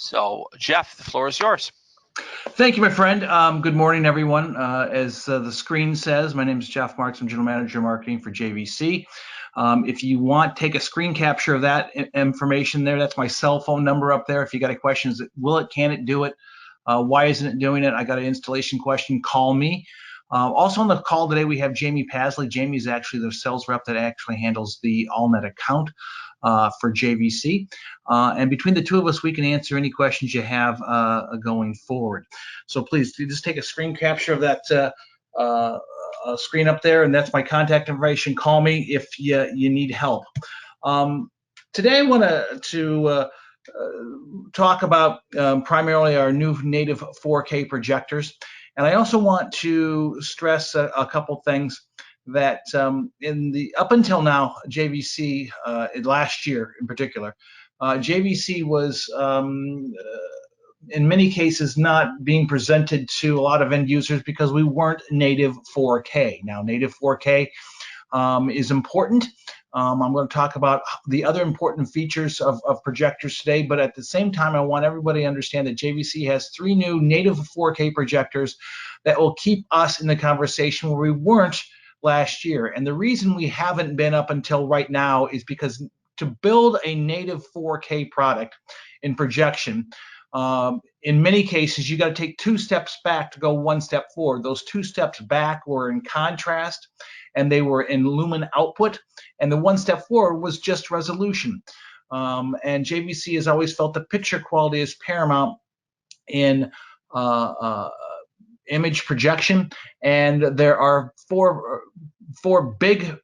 So, Jeff, the floor is yours. Thank you, my friend. Good morning, everyone. As the screen says, my name is Jeff Marks. I'm General Manager of Marketing for JVC. If you want, take a screen capture of that information there. That's my cell phone number up there. If you got any questions, will it, can it do it? Why isn't it doing it? I got an installation question, call me. Also on the call today, we have Jamie Pasley. Jamie is actually the sales rep that actually handles the AllNet account for JVC. And between the two of us, we can answer any questions you have going forward. So please just take a screen capture of that screen up there, and that's my contact information. Call me if you need help. Today I want to talk about primarily our new native 4K projectors. And I also want to stress a couple things that up until now, JVC, last year in particular, JVC was in many cases not being presented to a lot of end users because we weren't native 4K. Now, native 4K is important. I'm going to talk about the other important features of projectors today, but at the same time, I want everybody to understand that JVC has 3 new native 4K projectors that will keep us in the conversation where we weren't last year. And the reason we haven't been up until right now is because to build a native 4K product in projection, in many cases, you got to take 2 steps back to go 1 step forward. Those 2 steps back were in contrast, and they were in lumen output, and the 1 step forward was just resolution. And JVC has always felt the picture quality is paramount in image projection, and there are four big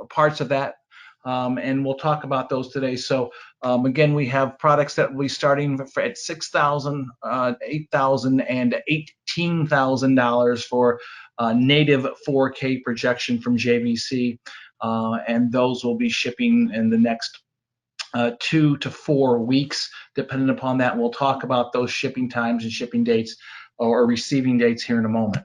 parts of that, and we'll talk about those today. So again, we have products that will be starting at $6,000, $8,000, and $18,000 for native 4K projection from JVC, and those will be shipping in the next 2 to 4 weeks, depending upon that. We'll talk about those shipping times and shipping dates or receiving dates here in a moment.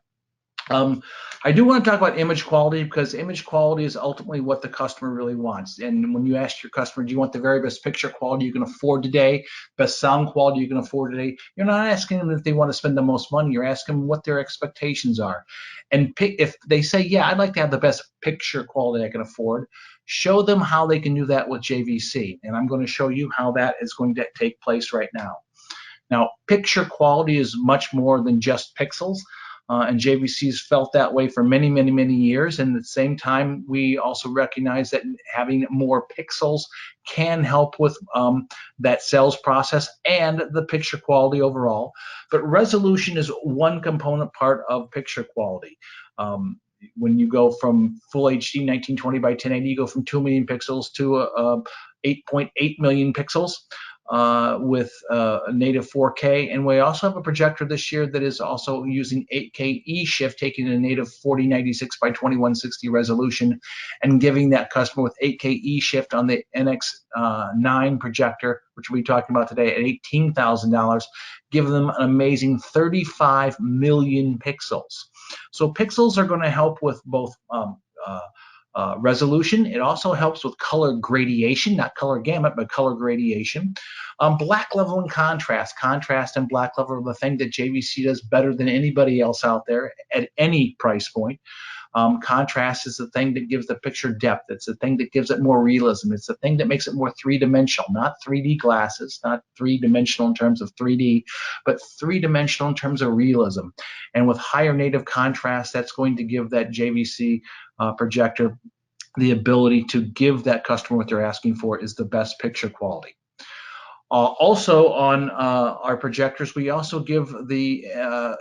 I do want to talk about image quality because image quality is ultimately what the customer really wants. And when you ask your customer, do you want the very best picture quality you can afford today, best sound quality you can afford today, you're not asking them if they want to spend the most money. You're asking them what their expectations are. And if they say, yeah, I'd like to have the best picture quality I can afford, show them how they can do that with JVC. And I'm going to show you how that is going to take place right now. Now, picture quality is much more than just pixels. And JVC's felt that way for many, many, many years. And at the same time, we also recognize that having more pixels can help with that sales process and the picture quality overall. But resolution is one component part of picture quality. When you go from full HD 1920 by 1080, you go from 2 million pixels to 8.8 million pixels. With native 4K, and we also have a projector this year that is also using 8K E-shift, taking a native 4096 by 2160 resolution and giving that customer with 8K E-shift on the NX9 projector, which we'll be talking about today, at $18,000, giving them an amazing 35 million pixels. So pixels are going to help with both resolution. It also helps with color gradation, not color gamut, but color gradation. Black level and contrast. Contrast and black level are the thing that JVC does better than anybody else out there at any price point. Contrast is the thing that gives the picture depth. It's the thing that gives it more realism. It's the thing that makes it more three-dimensional, not 3D glasses, not three-dimensional in terms of 3D, but three-dimensional in terms of realism. And with higher native contrast, that's going to give that JVC projector the ability to give that customer what they're asking for is the best picture quality. Also on our projectors, we also give the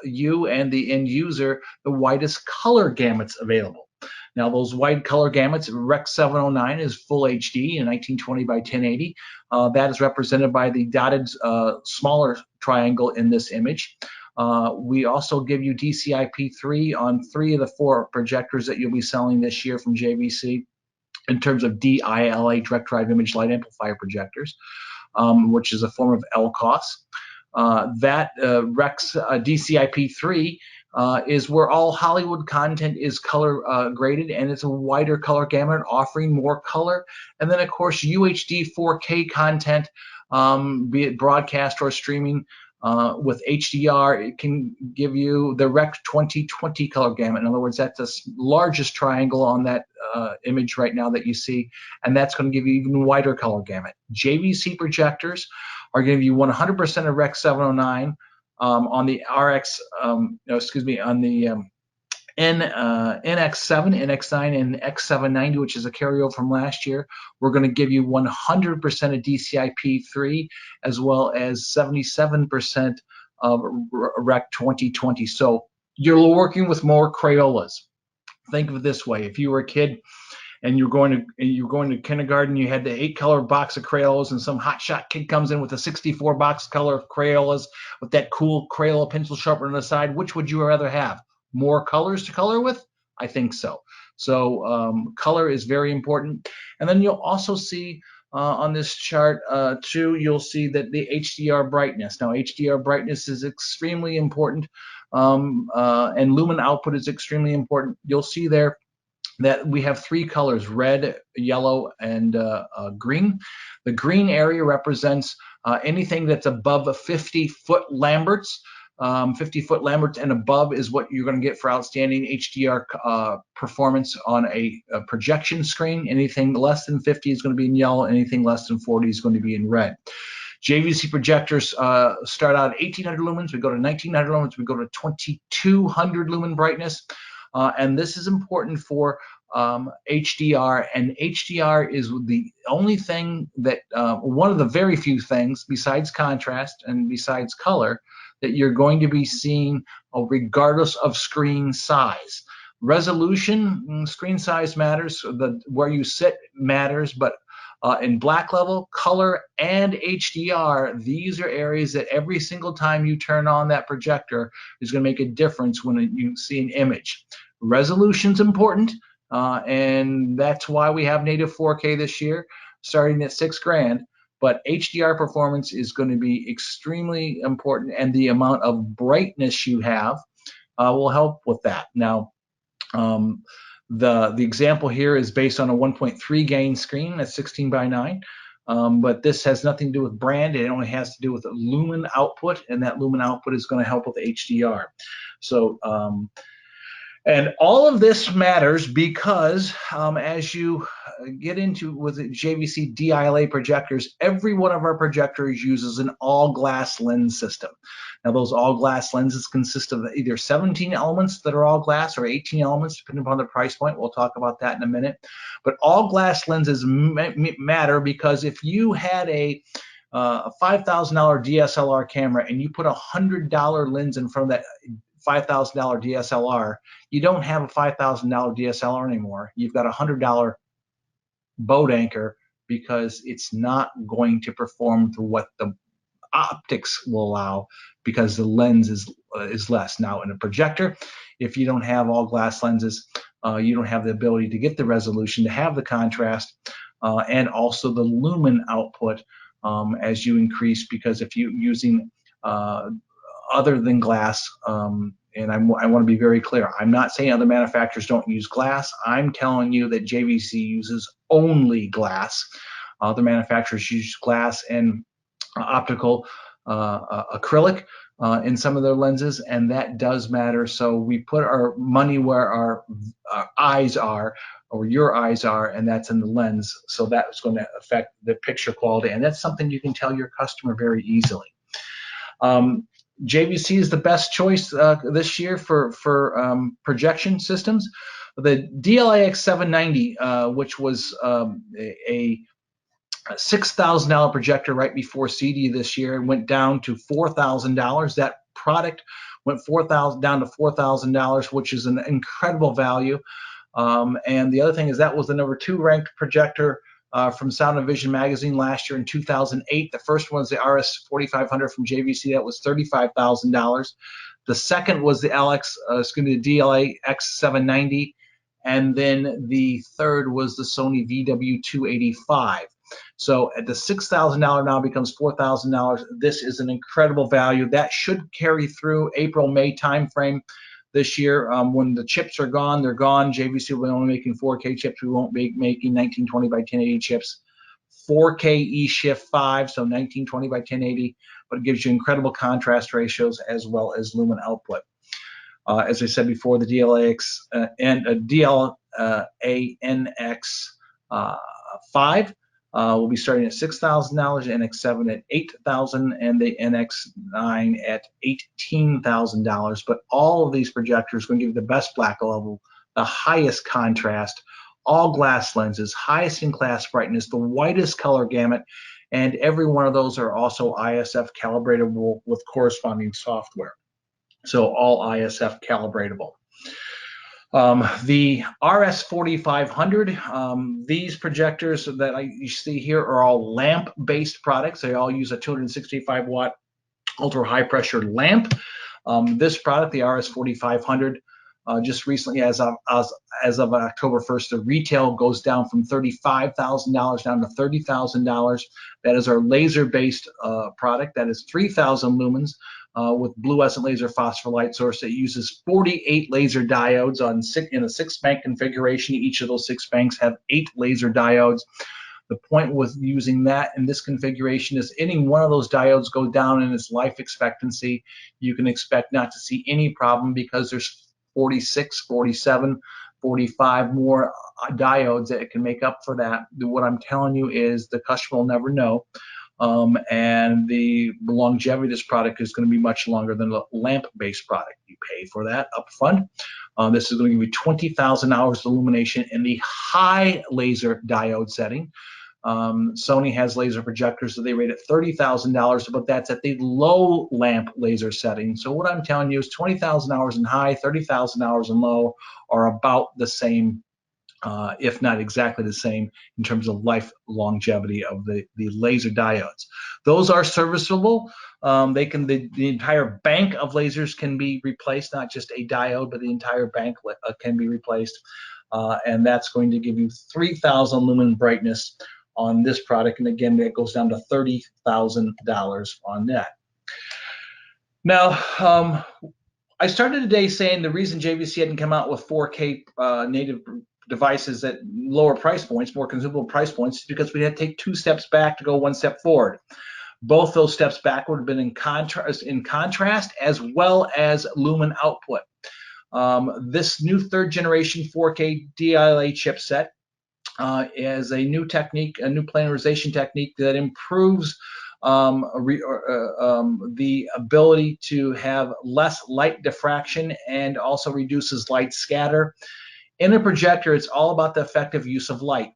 you and the end user the widest color gamuts available. Now, those wide color gamuts, Rec 709 is full HD in 1920 by 1080. That is represented by the dotted smaller triangle in this image. We also give you DCI-P3 on 3 of the 4 projectors that you'll be selling this year from JVC in terms of D ILA, direct drive image light amplifier projectors, which is a form of LCOS. That Rex DCI-P3 is where all Hollywood content is color graded, and it's a wider color gamut offering more color. And then, of course, UHD 4K content be it broadcast or streaming. With HDR, it can give you the Rec 2020 color gamut. In other words, that's the largest triangle on that image right now that you see, and that's going to give you even wider color gamut. JVC projectors are going to give you 100% of Rec 709 on the RX, on the NX7, NX9, and X790, which is a carryover from last year. We're going to give you 100% of DCI-P3 as well as 77% of Rec 2020. So you're working with more Crayolas. Think of it this way: if you were a kid and you're going to kindergarten, you had the 8-color box of Crayolas, and some hotshot kid comes in with a 64-box color of Crayolas with that cool Crayola pencil sharpener on the side. Which would you rather have? More colors to color with? I think so. So color is very important. And then you'll also see on this chart too, you'll see that the HDR brightness. Now HDR brightness is extremely important, and lumen output is extremely important. You'll see there that we have 3 colors: red, yellow, and green. The green area represents anything that's above a 50-foot Lamberts. 50-foot Lamberts and above is what you're going to get for outstanding HDR performance on a projection screen. Anything less than 50 is going to be in yellow. Anything less than 40 is going to be in red. JVC projectors start out at 1800 lumens. We go to 1900 lumens. We go to 2200 lumen brightness. And this is important for HDR, and HDR is the only thing that, one of the very few things besides contrast and besides color, that you're going to be seeing regardless of screen size. Resolution, screen size matters, where you sit matters, but in black level, color, and HDR, these are areas that every single time you turn on that projector is going to make a difference when you see an image. Resolution's important, and that's why we have native 4K this year, starting at $6,000. But HDR performance is going to be extremely important, and the amount of brightness you have will help with that. Now, the example here is based on a 1.3 gain screen at 16 by 9. But this has nothing to do with brand. It only has to do with lumen output, and that lumen output is going to help with HDR. So, and all of this matters because as you get into with JVC D ILA projectors, every one of our projectors uses an all-glass lens system. Now, those all-glass lenses consist of either 17 elements that are all glass or 18 elements, depending upon the price point. We'll talk about that in a minute. But all-glass lenses matter because if you had a $5,000 DSLR camera and you put a $100 lens in front of that $5,000 DSLR, you don't have a $5,000 DSLR anymore. You've got a $100 boat anchor because it's not going to perform to what the optics will allow because the lens is less. Now, in a projector, if you don't have all glass lenses, you don't have the ability to get the resolution, to have the contrast, and also the lumen output as you increase, because if you're using other than glass, and I want to be very clear, I'm not saying other manufacturers don't use glass. I'm telling you that JVC uses only glass. Other manufacturers use glass and optical acrylic in some of their lenses, and that does matter. So we put our money where our eyes are, or your eyes are, and that's in the lens. So that's going to affect the picture quality, and that's something you can tell your customer very easily. JVC is the best choice this year for projection systems. The D ILA X790, which was a $6,000 projector right before CD this year, went down to $4,000. That product went down to $4,000, which is an incredible value. And the other thing is that was the #2 ranked projector from Sound and Vision magazine last year in 2008. The first one was the RS4500 from JVC. That was $35,000. The second was the D ILA X790. And then the third was the Sony VW285. So at the $6,000 now becomes $4,000. This is an incredible value. That should carry through April-May timeframe this year. When the chips are gone, they're gone. JVC will be only making 4K chips. We won't be making 1920 by 1080 chips 4K E-shift 5, so 1920 by 1080, but it gives you incredible contrast ratios as well as lumen output. As I said before, the DLAX DLA NX 5 will be starting at $6,000, NX7 at $8,000, and the NX9 at $18,000. But all of these projectors are going to give you the best black level, the highest contrast, all glass lenses, highest in class brightness, the widest color gamut, and every one of those are also ISF calibratable with corresponding software. So all ISF calibratable. The RS4500, these projectors that you see here are all lamp-based products. They all use a 265 watt ultra high pressure lamp. This product, the RS4500, just recently, as of October 1st, the retail goes down from $35,000 down to $30,000. That is our laser-based product. That is 3,000 lumens with fluorescent laser phosphor light source. It uses 48 laser diodes in a 6-bank configuration. Each of those 6 banks have 8 laser diodes. The point with using that in this configuration is any one of those diodes go down in its life expectancy, you can expect not to see any problem because there's 46, 47, 45 more diodes that it can make up for that. What I'm telling you is the customer will never know. And the longevity of this product is going to be much longer than a lamp-based product. You pay for that up front. This is going to give you 20,000 hours of illumination in the high laser diode setting. Sony has laser projectors that they rate at $30,000, but that's at the low lamp laser setting. So what I'm telling you is 20,000 hours in high, 30,000 hours in low are about the same, if not exactly the same, in terms of life longevity of the laser diodes. Those are serviceable. The entire bank of lasers can be replaced, not just a diode, but the entire bank can be replaced. And that's going to give you 3,000 lumen brightness on this product. And again, that goes down to $30,000 on that. Now, I started today saying the reason JVC hadn't come out with 4K native devices at lower price points, more consumable price points, is because we had to take 2 steps back to go 1 step forward. Both those steps back would have been in contrast as well as lumen output. This new 3rd generation 4K D ILA chipset is a new technique, a new planarization technique that improves the ability to have less light diffraction and also reduces light scatter. In a projector, it's all about the effective use of light.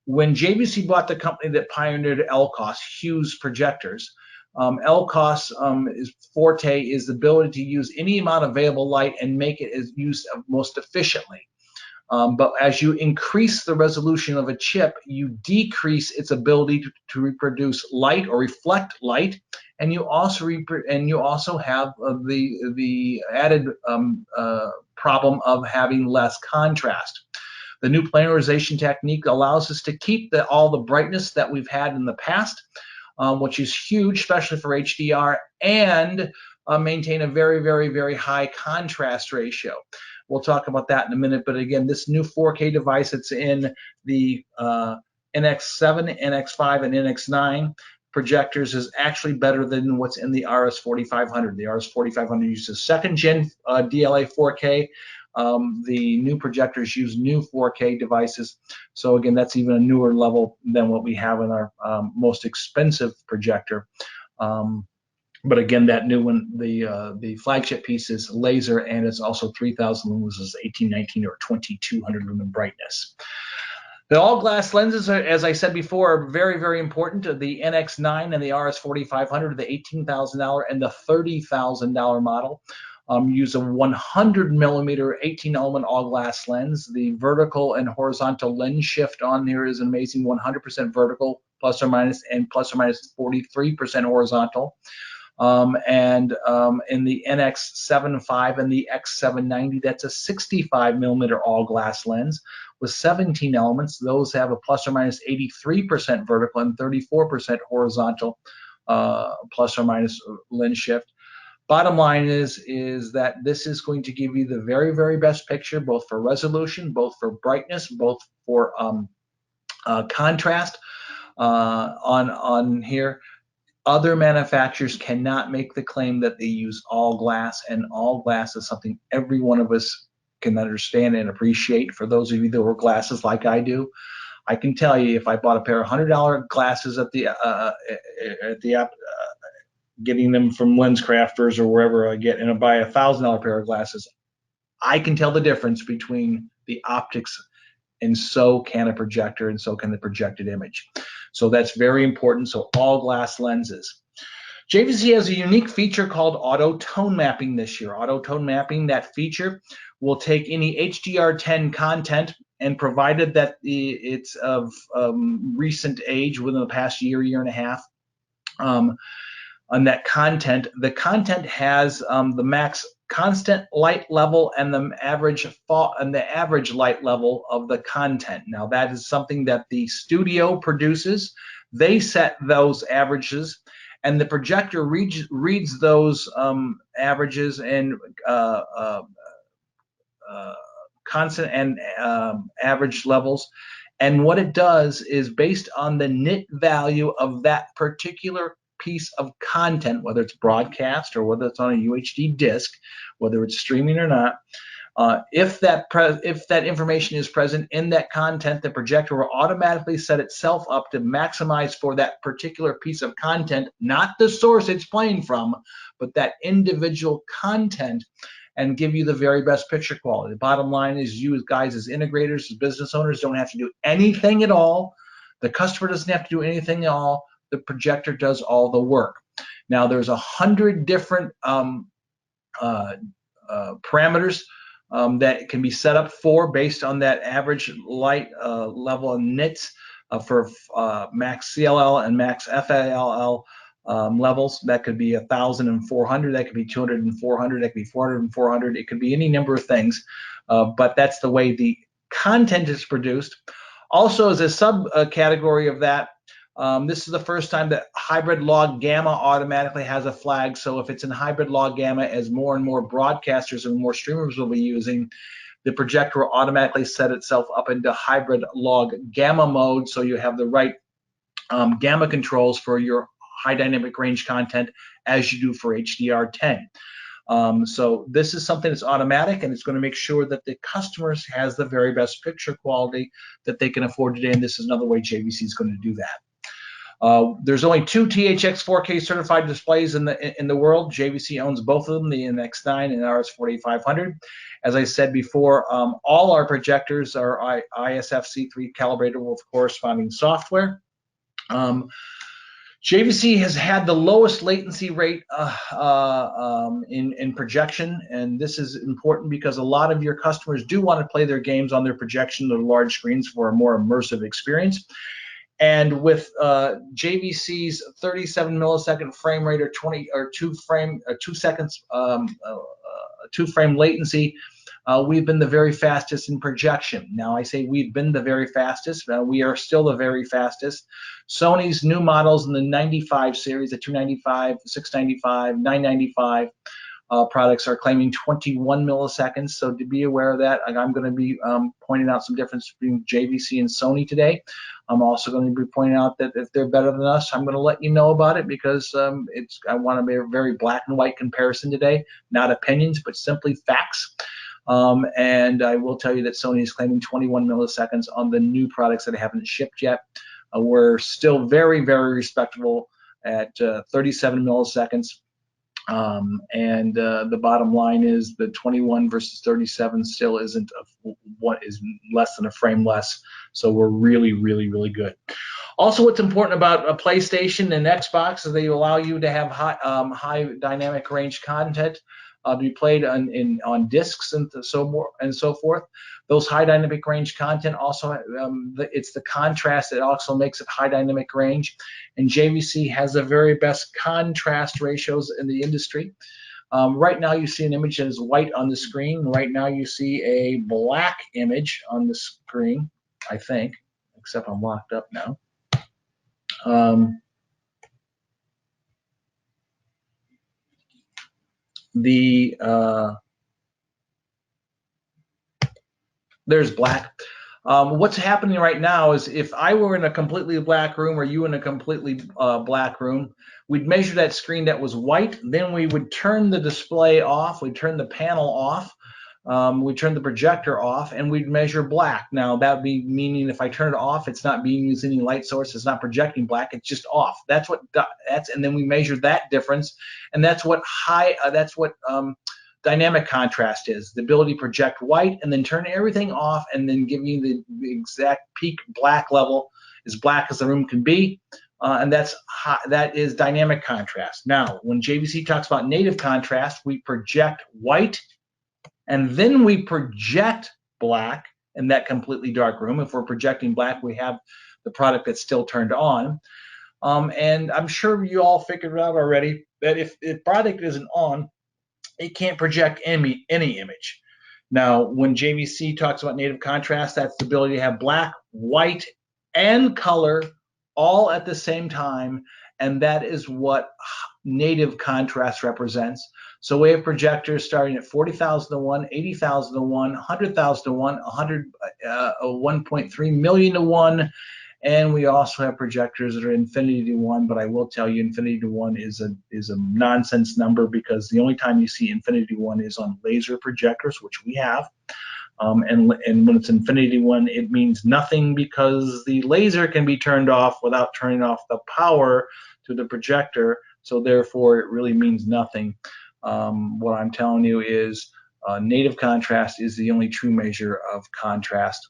When JVC bought the company that pioneered LCOS, Hughes projectors, LCOS forte is the ability to use any amount of available light and make it used most efficiently. But as you increase the resolution of a chip, you decrease its ability to reproduce light or reflect light, and you also have the added problem of having less contrast. The new planarization technique allows us to keep all the brightness that we've had in the past, which is huge, especially for HDR, and maintain a very, very, very high contrast ratio. We'll talk about that in a minute, but again, this new 4K device, it's in the NX7, NX5, and NX9 projectors, is actually better than what's in the RS4500. The RS4500 uses 2nd gen DLA 4K. The new projectors use new 4K devices. So again, that's even a newer level than what we have in our most expensive projector. But again, that new one, the flagship piece is laser, and it's also 3,000 lumens, is 1819 or 2200 lumen brightness. The all glass lenses, as I said before, are very, very important. The NX9 and the RS4500, the $18,000 and the $30,000 model, use a 100 millimeter 18 element all glass lens. The vertical and horizontal lens shift on there is an amazing 100% vertical, plus or minus 43% horizontal. In the NX75 and the X790, that's a 65 millimeter all glass lens with 17 elements. Those have a plus or minus 83% vertical and 34% horizontal plus or minus lens shift. Bottom line is that this is going to give you the very, very best picture, both for resolution, both for brightness, both for contrast. on here. Other manufacturers cannot make the claim that they use all glass, and all glass is something every one of us can understand and appreciate. For those of you that wear glasses like I do, I can tell you, if I bought a pair of $100 glasses at the getting them from LensCrafters or wherever I get, and I buy $1,000 pair of glasses, I can tell the difference between the optics, and so can a projector, and so can the projected image. So that's very important. So all glass lenses. JVC has a unique feature called auto tone mapping this year. Auto tone mapping, that feature will take any HDR10 content, and provided that it's of recent age, within the past year, year and a half, on that content, the content has the max constant light level and the average light level of the content. Now that is something that the studio produces. They set those averages, and the projector reads those averages and constant and average levels. And what it does is, based on the nit value of that particular piece of content, whether it's broadcast or whether it's on a UHD disc, whether it's streaming or not, if that information is present in that content, the projector will automatically set itself up to maximize for that particular piece of content, not the source it's playing from, but that individual content, and give you the very best picture quality. The bottom line is, you guys as integrators, as business owners, don't have to do anything at all. The customer doesn't have to do anything at all. The projector does all the work. Now there's 100 different parameters that can be set up based on that average light level and nits for max CLL and max FALL levels. That could be 1,000 and 400, that could be 200 and 400, that could be 400 and 400, it could be any number of things, but that's the way the content is produced. Also, as a subcategory of that, this is the first time that hybrid log gamma automatically has a flag. So if it's in hybrid log gamma, as more and more broadcasters and more streamers will be using, the projector will automatically set itself up into hybrid log gamma mode, so you have the right gamma controls for your high dynamic range content as you do for HDR10. So this is something that's automatic, and it's going to make sure that the customers has the very best picture quality that they can afford today, and this is another way JVC is going to do that. There's only 2 THX 4K certified displays in the world. JVC owns both of them, the NX9 and RS4500. As I said before, all our projectors are ISFC3 calibrated with corresponding software. JVC has had the lowest latency rate in projection, and this is important because a lot of your customers do want to play their games on their projection or large screens for a more immersive experience. And with JVC's 37 millisecond frame rate, or 2 seconds, 2 frame latency, we've been the very fastest in projection. Now I say we've been the very fastest. We are still the very fastest. Sony's new models in the 95 series, the 295, 695, 995 products are claiming 21 milliseconds. So to be aware of that, I'm going to be pointing out some difference between JVC and Sony today. I'm also going to be pointing out that if they're better than us, I'm going to let you know about it, because I want to be a very black and white comparison today, not opinions, but simply facts. And I will tell you that Sony is claiming 21 milliseconds on the new products that haven't shipped yet. We're still very, very respectable at 37 milliseconds. And the bottom line is the 21 versus 37 still isn't what is less than a frame less. So we're really, really, really good. Also, what's important about a PlayStation and Xbox is they allow you to have high dynamic range content to be played on discs and so forth. Those high dynamic range content also, it's the contrast that also makes it high dynamic range. And JVC has the very best contrast ratios in the industry. Right now you see an image that is white on the screen. Right now you see a black image on the screen, I think, except I'm locked up now. There's black. What's happening right now is if I were in a completely black room or you in a completely black room, we'd measure that screen that was white, then we would turn the display off, we'd turn the panel off, we'd turn the projector off, and we'd measure black. Now that would be meaning if I turn it off, it's not being used any light source, it's not projecting black, it's just off. And then we measure that difference, and that's what dynamic contrast is, the ability to project white and then turn everything off and then give you the exact peak black level, as black as the room can be, and that is dynamic contrast. Now, when JVC talks about native contrast, we project white and then we project black in that completely dark room. If we're projecting black, we have the product that's still turned on. And I'm sure you all figured it out already that if the product isn't on, it can't project any image. Now, when JVC talks about native contrast, that's the ability to have black, white, and color all at the same time, and that is what native contrast represents. So we have projectors starting at 40,000 to 1, 80,000 to 1, 100,000 to 1, 1.3 million to 1, and we also have projectors that are infinity to 1, but I will tell you infinity to 1 is a nonsense number, because the only time you see infinity to 1 is on laser projectors, which we have. And when it's infinity to 1, it means nothing, because the laser can be turned off without turning off the power to the projector, so therefore it really means nothing. What I'm telling you is native contrast is the only true measure of contrast,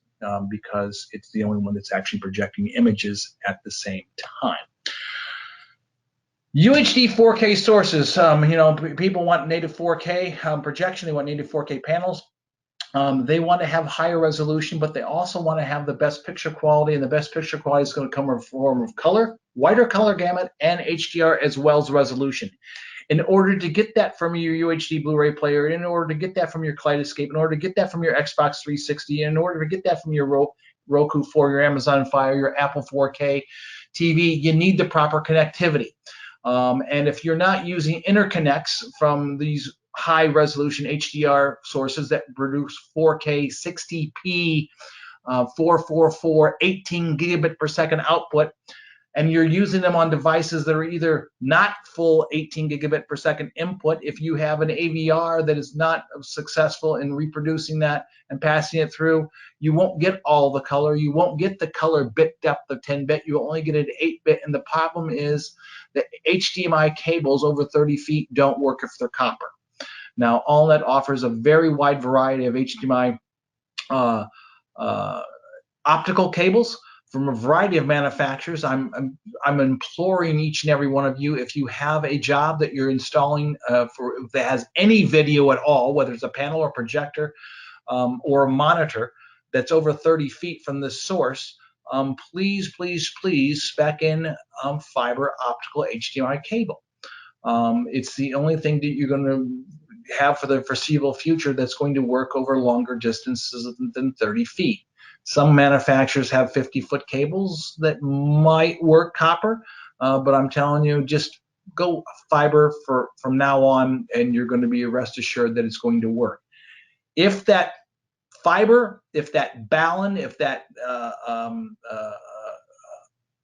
because it's the only one that's actually projecting images at the same time. UHD 4K sources, people want native 4K projection, they want native 4K panels. They want to have higher resolution, but they also want to have the best picture quality, and the best picture quality is going to come in the form of color, wider color gamut, and HDR, as well as resolution. In order to get that from your UHD Blu-ray player, in order to get that from your Kaleidoscope, in order to get that from your Xbox 360, in order to get that from your Roku 4, your Amazon Fire, your Apple 4K TV, you need the proper connectivity. And if you're not using interconnects from these high resolution HDR sources that produce 4K 60p 444 18 gigabit per second output, and you're using them on devices that are either not full 18 gigabit per second input, if you have an AVR that is not successful in reproducing that and passing it through, you won't get all the color. You won't get the color bit depth of 10 bit. You only get it 8 bit. And the problem is that HDMI cables over 30 feet don't work if they're copper. Now, AllNet offers a very wide variety of HDMI optical cables from a variety of manufacturers. I'm imploring each and every one of you, if you have a job that you're installing that has any video at all, whether it's a panel or projector or a monitor that's over 30 feet from the source, please, please, please spec in fiber optical HDMI cable. It's the only thing that you're going to have for the foreseeable future that's going to work over longer distances than 30 feet. Some manufacturers have 50-foot cables that might work copper, but I'm telling you, just go fiber from now on, and you're going to be rest assured that it's going to work. If that fiber, if that balun, if that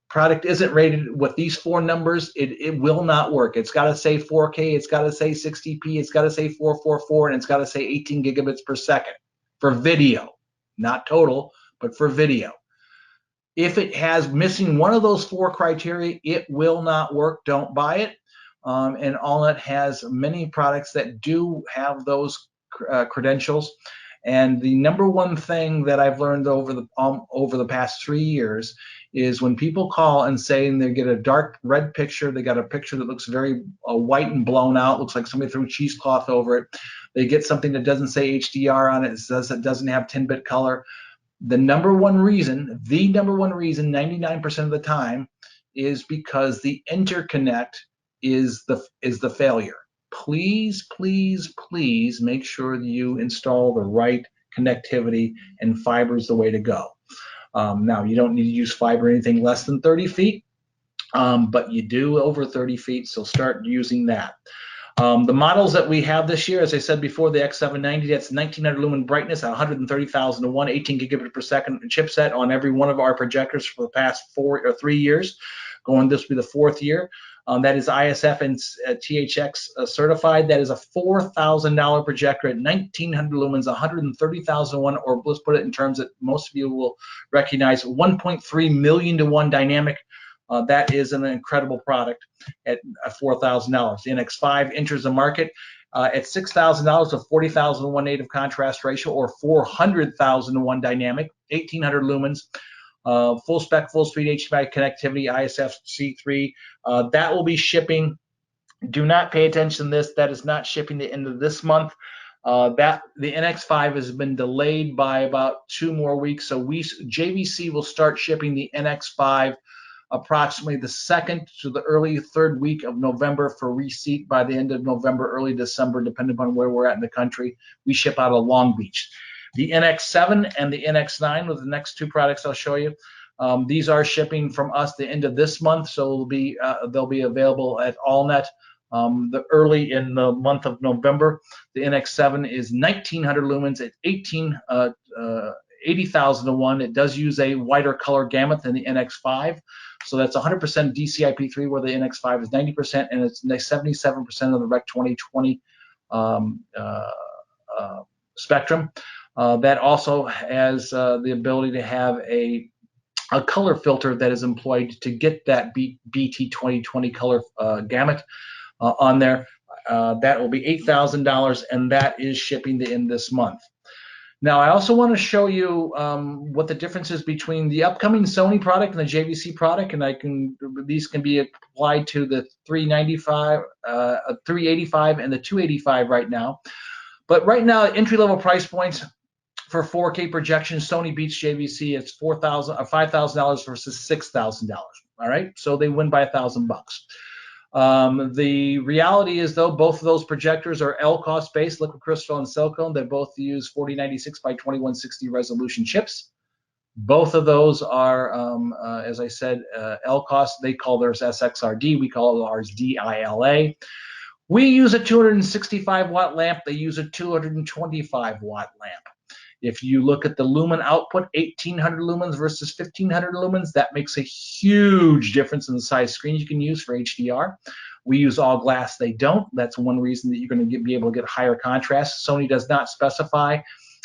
product isn't rated with these 4 numbers, it will not work. It's got to say 4K, it's got to say 60p, it's got to say 444, and it's got to say 18 gigabits per second for video, not total, but for video. If it has missing one of those 4 criteria, it will not work. Don't buy it. And AllNet has many products that do have those credentials. And the number one thing that I've learned over the past 3 years is when people call and say they get a dark red picture, they got a picture that looks very white and blown out, looks like somebody threw cheesecloth over it. They get something that doesn't say HDR on it, it doesn't have 10-bit color. The number one reason, 99% of the time, is because the interconnect is the failure. Please, please, please make sure that you install the right connectivity, and fiber is the way to go. Now, you don't need to use fiber anything less than 30 feet, but you do over 30 feet, so start using that. The models that we have this year, as I said before, the X790, that's 1900 lumen brightness at 130,000 to 1, 18 gigabit per second chipset on every one of our projectors for the past 3 years. This will be the 4th year. That is ISF and THX certified. That is a $4,000 projector at 1900 lumens, 130,000 to 1, or let's put it in terms that most of you will recognize, 1.3 million to 1 dynamic. That is an incredible product at $4,000. The NX5 enters the market at $6,000 with 40,000 to 1 native contrast ratio, or 400,000 to 1 dynamic, 1800 lumens. Full spec, full speed HDMI connectivity, ISF C3. That will be shipping. Do not pay attention to this. That is not shipping the end of this month. The NX5 has been delayed by about 2 more weeks. So JVC will start shipping the NX5 approximately the 2nd to the early 3rd week of November for receipt by the end of November, early December, depending upon where we're at in the country. We ship out of Long Beach. The NX7 and the NX9 are the next 2 products I'll show you. These are shipping from us the end of this month, so they'll be available at AllNet early in the month of November. The NX7 is 1900 lumens at 80,000 to 1. It does use a wider color gamut than the NX5, so that's 100% DCI-P3, where the NX5 is 90%, and it's 77% of the Rec 2020 spectrum. That also has the ability to have a color filter that is employed to get that BT 2020 color gamut on there. That will be $8,000, and that is shipping in this month. Now, I also want to show you what the difference is between the upcoming Sony product and the JVC product, and these can be applied to the 385 and the 285 right now. But right now, entry-level price points for 4K projection, Sony beats JVC. It's $5,000 versus $6,000. All right, so they win by $1,000. The reality is, though, both of those projectors are LCOS based, liquid crystal and silicone. They both use 4096 by 2160 resolution chips. Both of those are, as I said, LCOS. They call theirs SXRD. We call ours D ILA. We use a 265 watt lamp. They use a 225 watt lamp. If you look at the lumen output, 1800 lumens versus 1500 lumens, that makes a huge difference in the size screen you can use for HDR. We use all glass, they don't. That's one reason that you're going to be able to get higher contrast. Sony does not specify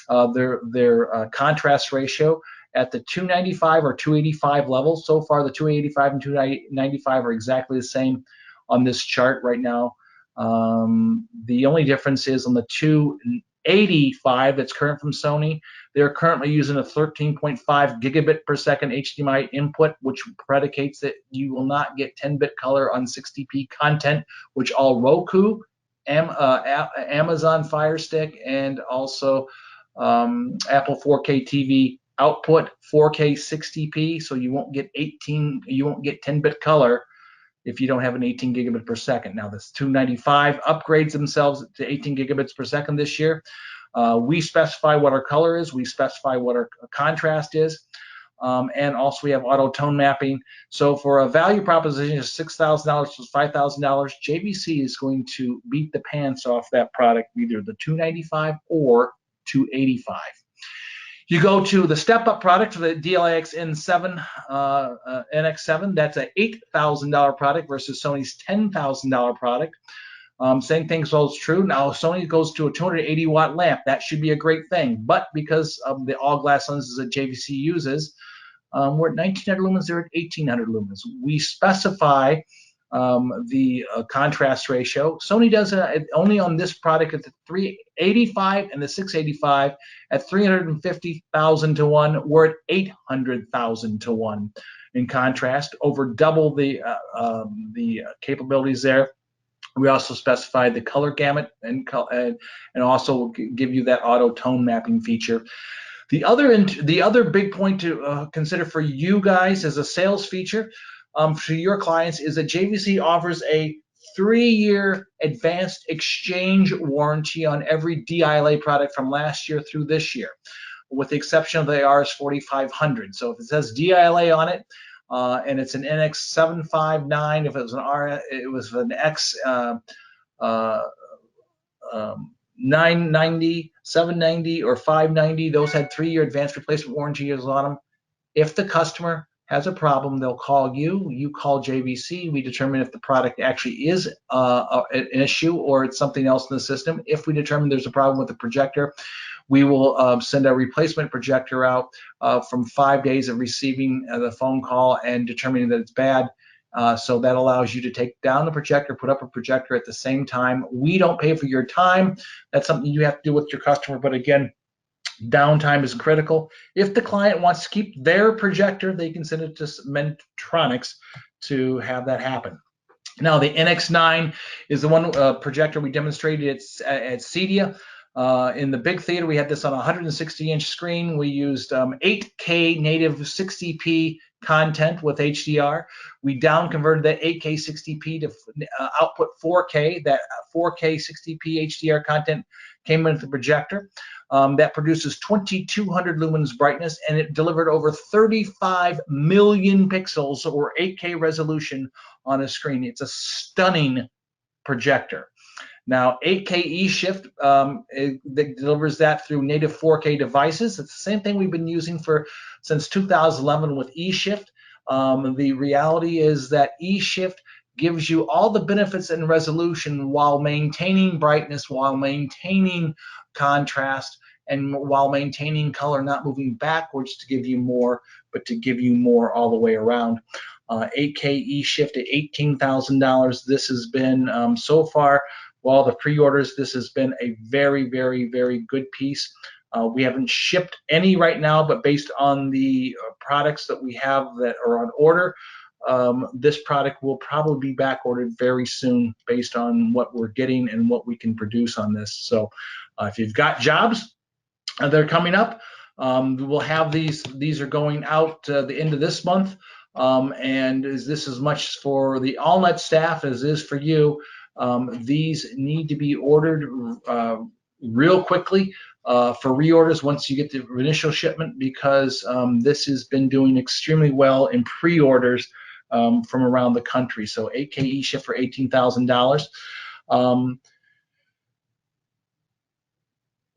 their contrast ratio at the 295 or 285 level. So far, the 285 and 295 are exactly the same on this chart right now. The only difference is on the 285 that's current from Sony, they're currently using a 13.5 gigabit per second HDMI input, which predicates that you will not get 10-bit color on 60p content, which all Roku, Amazon Fire Stick, and also Apple 4K TV output 4K 60p, so you won't get 10-bit color if you don't have an 18 gigabit per second. Now, this 295 upgrades themselves to 18 gigabits per second this year. We specify what our color is. We specify what our contrast is. And also we have auto tone mapping. So for a value proposition of $6,000 to $5,000, JVC is going to beat the pants off that product, either the 295 or 285. You go to the step-up product, the D ILA N7, NX7. That's an $8,000 product versus Sony's $10,000 product. Same thing holds true. Now, Sony goes to a 280 watt lamp. That should be a great thing. But because of the all-glass lenses that JVC uses, we're at 1900 lumens, they're at 1800 lumens. We specify the contrast ratio. Sony does only on this product at the 385 and the 685 at 350,000 to 1. We're at 800,000 to 1 in contrast, over double the capabilities there. We also specify the color gamut and also give you that auto tone mapping feature. The other big point to consider for you guys as a sales feature for your clients is that JVC offers a 3-year advanced exchange warranty on every D ILA product from last year through this year, with the exception of the RS4500. So if it says D ILA on it, and it's an NX759, if it was an 990, 790, or 590. Those had 3-year advanced replacement warranties on them. If the customer has a problem, they'll call you. You call JVC. We determine if the product actually is an issue or it's something else in the system. If we determine there's a problem with the projector, we will send a replacement projector out from 5 days of receiving the phone call and determining that it's bad. So that allows you to take down the projector, put up a projector at the same time. We don't pay for your time. That's something you have to do with your customer. But again, downtime is critical. If the client wants to keep their projector, they can send it to Mentronics to have that happen. Now, the NX9 is the one projector we demonstrated at CEDIA. In the big theater, we had this on a 160-inch screen. We used 8K native 60p content with HDR. We down converted that 8K 60p to output 4K. That 4K 60p HDR content came into the projector. That produces 2200 lumens brightness, and it delivered over 35 million pixels or 8K resolution on a screen. It's a stunning projector. Now, 8K eShift it delivers that through native 4K devices. It's the same thing we've been using since 2011 with eShift. The reality is that eShift gives you all the benefits and resolution while maintaining brightness, while maintaining contrast, and while maintaining color, not moving backwards to give you more, but to give you more all the way around. 8K eShift at $18,000. This has been so far, well, the pre-orders, this has been a very, very, very good piece. We haven't shipped any right now, but based on the products that we have that are on order, this product will probably be back ordered very soon based on what we're getting and what we can produce on this. So if you've got jobs that are coming up, we'll have these. These are going out the end of this month. And this is as much for the AllNet staff as is for you. These need to be ordered real quickly for reorders once you get the initial shipment, because this has been doing extremely well in pre-orders from around the country. So 8K eShift for $18,000.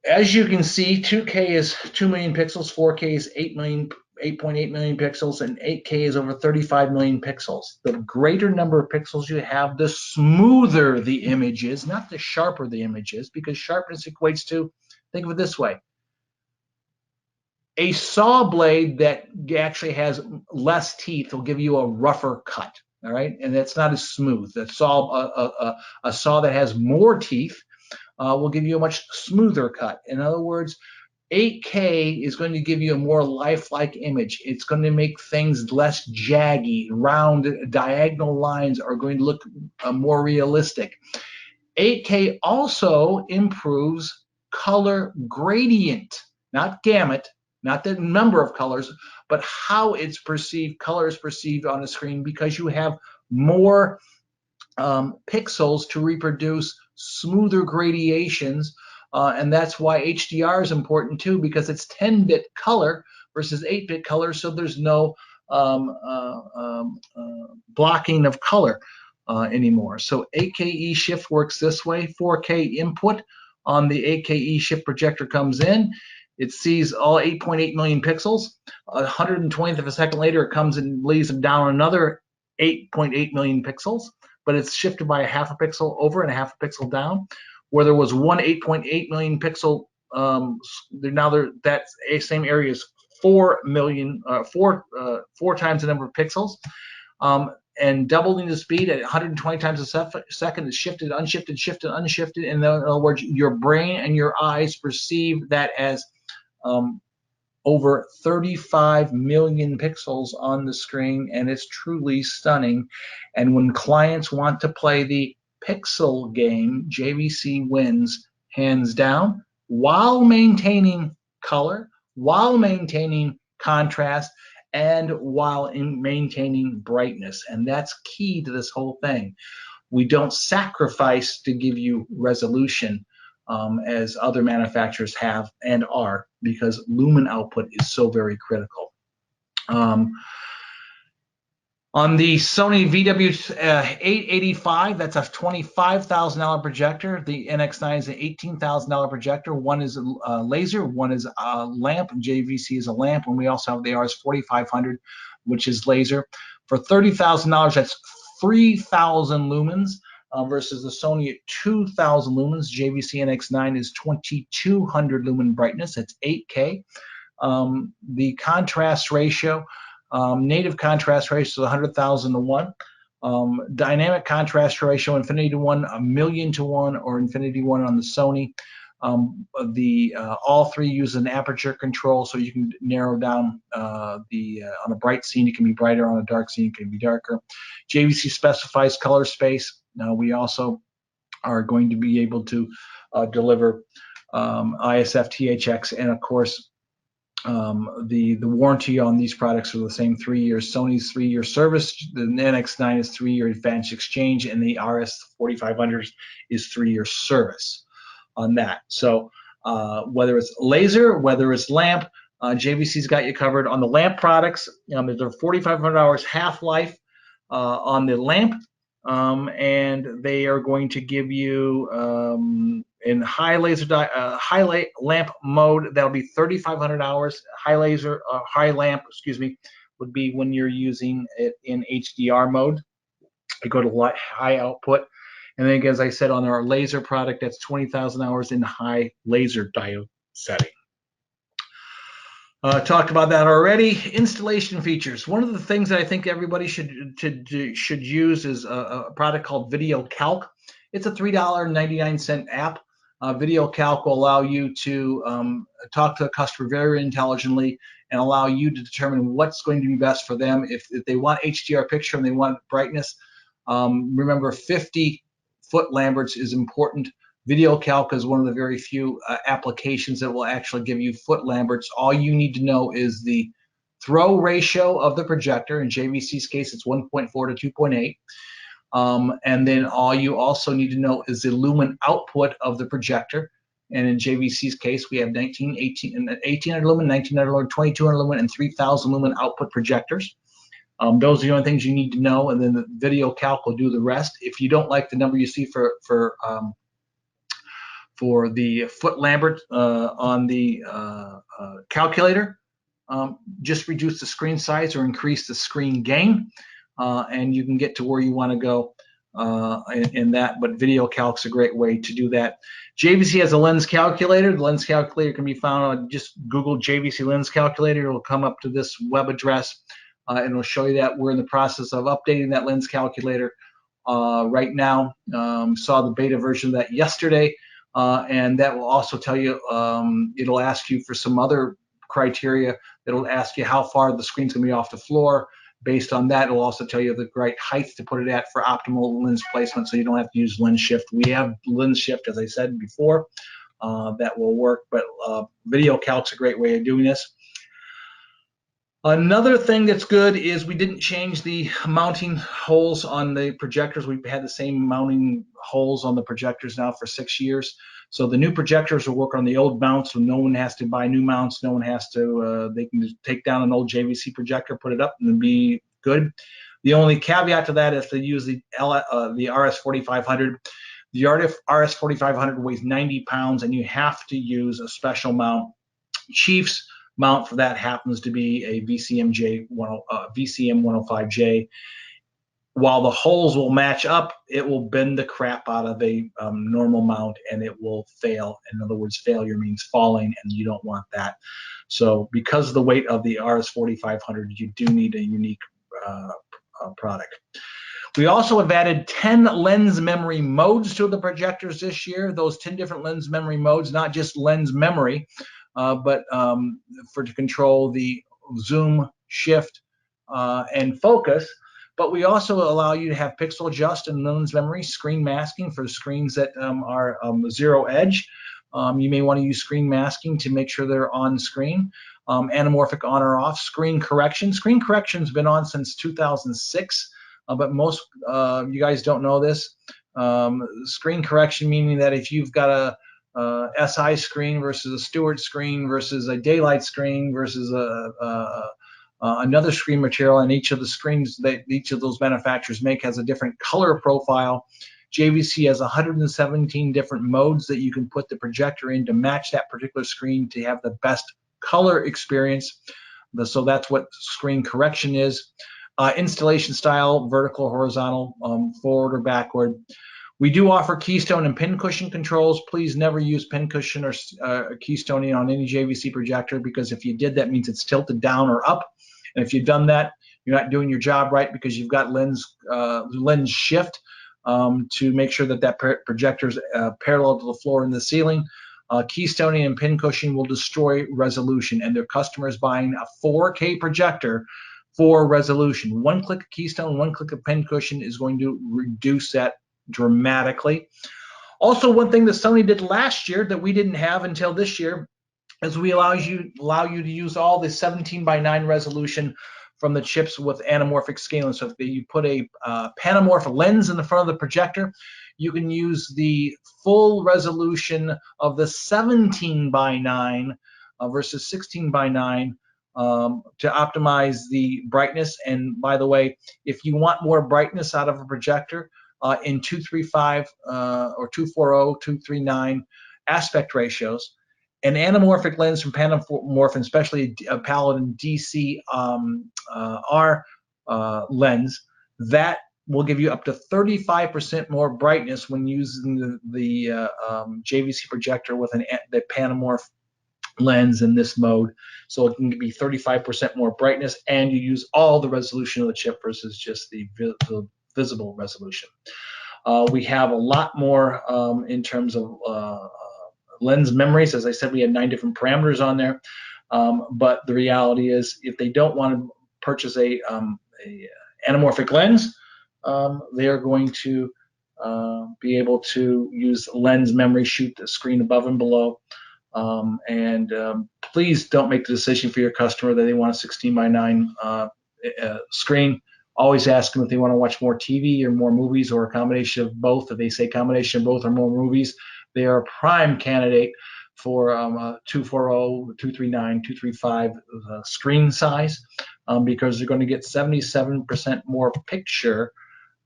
As you can see, 2K is 2 million pixels, 4K is 8.8 million pixels, and 8K is over 35 million pixels. The greater number of pixels you have, the smoother the image is, not the sharper the image is, because sharpness equates to, think of it this way, a saw blade that actually has less teeth will give you a rougher cut, all right? And that's not as smooth. A saw that has more teeth will give you a much smoother cut. In other words, 8K is going to give you a more lifelike image. It's going to make things less jaggy, round, diagonal lines are going to look more realistic. 8K also improves color gradient, not gamut, not the number of colors, but how it's perceived, color is perceived on a screen, because you have more pixels to reproduce smoother gradations. And that's why HDR is important too, because it's 10-bit color versus 8-bit color, so there's no blocking of color anymore. So 8K eShift works this way. 4K input on the 8K eShift projector comes in. It sees all 8.8 million pixels. 120th of a second later, it comes and lays them down another 8.8 million pixels, but it's shifted by a half a pixel over and a half a pixel down. Where there was one 8.8 million pixel, that same area is 4 times the number of pixels, and doubling the speed at 120 times a second is shifted, unshifted, shifted, unshifted. In other words, your brain and your eyes perceive that as over 35 million pixels on the screen, and it's truly stunning. And when clients want to play the pixel game, JVC wins hands down, while maintaining color, while maintaining contrast, and while maintaining brightness. And that's key to this whole thing. We don't sacrifice to give you resolution as other manufacturers have and are, because lumen output is so very critical. On the Sony VW885, that's a $25,000 projector. The NX9 is an $18,000 projector. One is a laser, one is a lamp, and JVC is a lamp. And we also have the RS4500, which is laser. For $30,000, that's 3,000 lumens versus the Sony at 2,000 lumens. JVC NX9 is 2,200 lumen brightness. It's 8K. The contrast ratio, native contrast ratio is 100,000 to 1. Dynamic contrast ratio, infinity to 1, a million to 1, or infinity to 1 on the Sony. All three use an aperture control, so you can narrow down on a bright scene, it can be brighter. On a dark scene, it can be darker. JVC specifies color space. We also are going to be able to deliver ISF THX, and of course, the warranty on these products are the same 3 years. Sony's 3-year service, the NX9 is 3-year advanced exchange, and the RS4500 is 3-year service on that. So whether it's laser, whether it's lamp, JVC's got you covered. On the lamp products, there's a 4,500 hours half-life on the lamp, and they are going to give you in high lamp mode, that'll be 3,500 hours. High lamp, excuse me, would be when you're using it in HDR mode. You go to high output. And then, as I said, on our laser product, that's 20,000 hours in high laser diode setting. Talked about that already. Installation features. One of the things that I think everybody should use is a product called Video Calc. It's a $3.99 app. Video Calc will allow you to talk to a customer very intelligently and allow you to determine what's going to be best for them. If they want HDR picture and they want brightness, remember 50-foot Lamberts is important. Video Calc is one of the very few applications that will actually give you foot Lamberts. All you need to know is the throw ratio of the projector. In JVC's case, it's 1.4 to 2.8. And then all you also need to know is the lumen output of the projector. And in JVC's case, we have 1,800 lumen, 1,900 lumen, 2,200 lumen, and 3,000 lumen output projectors. Those are the only things you need to know, and then the Video Calc will do the rest. If you don't like the number you see for the foot Lambert on the calculator, just reduce the screen size or increase the screen gain, and you can get to where you want to go in that. But Video Calc's a great way to do that. JVC has a lens calculator. The lens calculator can be found on, just Google JVC lens calculator. It'll come up to this web address, and it'll show you that. We're in the process of updating that lens calculator right now. Saw the beta version of that yesterday. And that will also tell you, it'll ask you for some other criteria. It'll ask you how far the screen's going to be off the floor. Based on that, it'll also tell you the right height to put it at for optimal lens placement, so you don't have to use lens shift. We have lens shift, as I said before, that will work, but Video Calc's a great way of doing this. Another thing that's good is we didn't change the mounting holes on the projectors. We've had the same mounting holes on the projectors now for 6 years. So the new projectors will work on the old mounts, so no one has to buy new mounts. No one has to, they can just take down an old JVC projector, put it up, and be good. The only caveat to that is to use the RS4500. The RS4500 weighs 90 pounds, and you have to use a special mount. Chief's mount for that happens to be a VCM 105J. While the holes will match up, it will bend the crap out of a normal mount, and it will fail. In other words, failure means falling, and you don't want that. So because of the weight of the RS4500, you do need a unique product. We also have added 10 lens memory modes to the projectors this year. Those 10 different lens memory modes, not just lens memory, but to control the zoom, shift, and focus. But we also allow you to have pixel adjust and lens memory, screen masking for screens that are zero edge. You may want to use screen masking to make sure they're on screen. Anamorphic on or off. Screen correction. Screen correction's been on since 2006, but most you guys don't know this. Screen correction meaning that if you've got a SI screen versus a Stewart screen versus a daylight screen versus a Another screen material, and each of the screens that each of those manufacturers make has a different color profile. JVC has 117 different modes that you can put the projector in to match that particular screen to have the best color experience. So that's what screen correction is. Installation style, vertical, horizontal, forward or backward. We do offer keystone and pin cushion controls. Please never use pin cushion or keystoning on any JVC projector, because if you did, that means it's tilted down or up. And if you've done that, you're not doing your job right, because you've got lens shift to make sure that that projector is parallel to the floor and the ceiling. Keystoning and pin cushion will destroy resolution, and their customer is buying a 4K projector for resolution. One click of keystone, one click of pin cushion is going to reduce that dramatically. Also, one thing that Sony did last year that we didn't have until this year is we allow you to use all the 17:9 resolution from the chips with anamorphic scaling. So if you put a panamorph lens in the front of the projector, you can use the full resolution of the 17:9 versus 16:9 to optimize the brightness. And by the way, if you want more brightness out of a projector, in 235 or 240, 239 aspect ratios, an anamorphic lens from Panamorph, and especially a Paladin DC R lens, that will give you up to 35% more brightness when using the JVC projector with the Panamorph lens in this mode. So it can be 35% more brightness, and you use all the resolution of the chip versus just the visible resolution. We have a lot more in terms of lens memories. As I said, we had 9 different parameters on there. But the reality is, if they don't want to purchase a anamorphic lens, they are going to be able to use lens memory, shoot the screen above and below. Please don't make the decision for your customer that they want a 16:9 screen. Always ask them if they want to watch more TV or more movies, or a combination of both. If they say combination of both or more movies, they are a prime candidate for 240, 239, 235 screen size, because they're going to get 77% more picture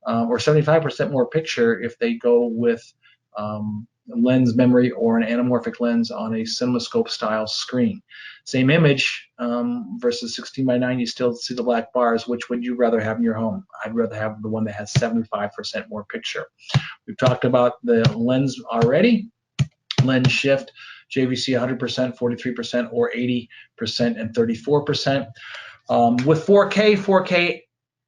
or 75% more picture if they go with lens memory or an anamorphic lens on a CinemaScope style screen. Same image versus 16:9, you still see the black bars. Which would you rather have in your home? I'd rather have the one that has 75% more picture. We've talked about the lens already. Lens shift, JVC 100%, 43%, or 80% and 34%. With 4K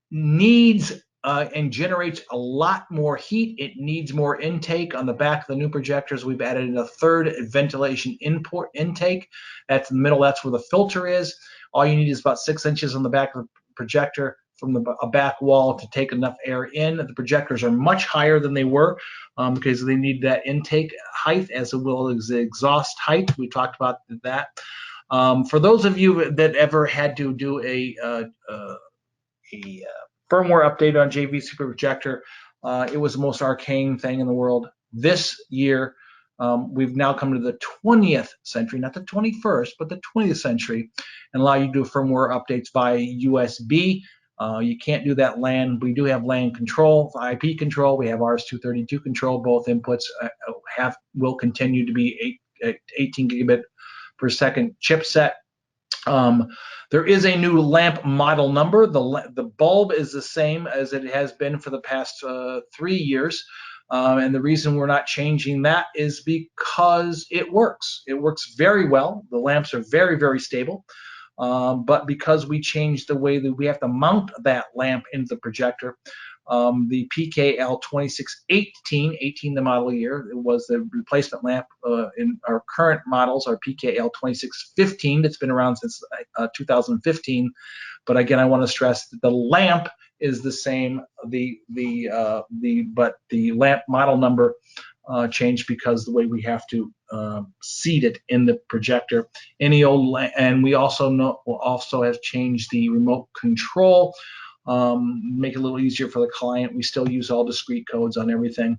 needs and generates a lot more heat. It needs more intake. On the back of the new projectors, we've added in a third ventilation intake. That's in the middle. That's where the filter is. All you need is about 6 inches on the back of the projector from the back wall to take enough air in. The projectors are much higher than they were because they need that intake height as well as the exhaust height. We talked about that. For those of you that ever had to do a firmware update on JVC projector, it was the most arcane thing in the world. This year, we've now come to the 20th century, not the 21st, but the 20th century, and allow you to do firmware updates via USB. You can't do that LAN. We do have LAN control, IP control. We have RS-232 control. Both inputs will continue to be 18 gigabit per second chipset. There is a new lamp model number. The bulb is the same as it has been for the past 3 years. And the reason we're not changing that is because it works. It works very well. The lamps are very, very stable. But because we changed the way that we have to mount that lamp into the projector, the PKL2618, 18 the model year, it was the replacement lamp in our current models, our PKL2615 that's been around since 2015. But again, I want to stress that the lamp is the same, but the lamp model number changed because the way we have to seat it in the projector. And we also have changed the remote control, make it a little easier for the client. We still use all discrete codes on everything.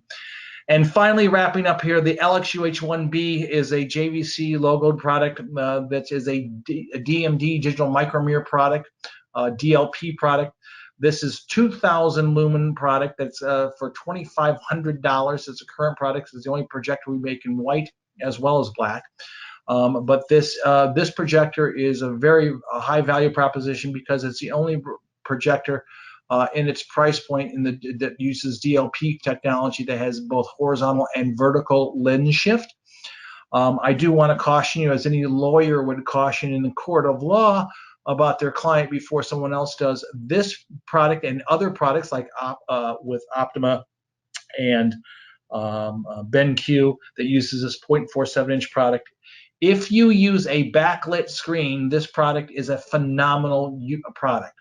And finally, wrapping up here, the LXUH1B is a JVC logoed product that is a DMD digital micromirror product, DLP product. This is 2,000 lumen product that's for $2,500. It's a current product. It's the only projector we make in white as well as black. But this projector is a very high value proposition because it's the only projector in its price point that uses DLP technology that has both horizontal and vertical lens shift. I do want to caution you, as any lawyer would caution in the court of law, about their client before someone else does. This product and other products like with Optima and BenQ that uses this 0.47-inch product. If you use a backlit screen, this product is a phenomenal product.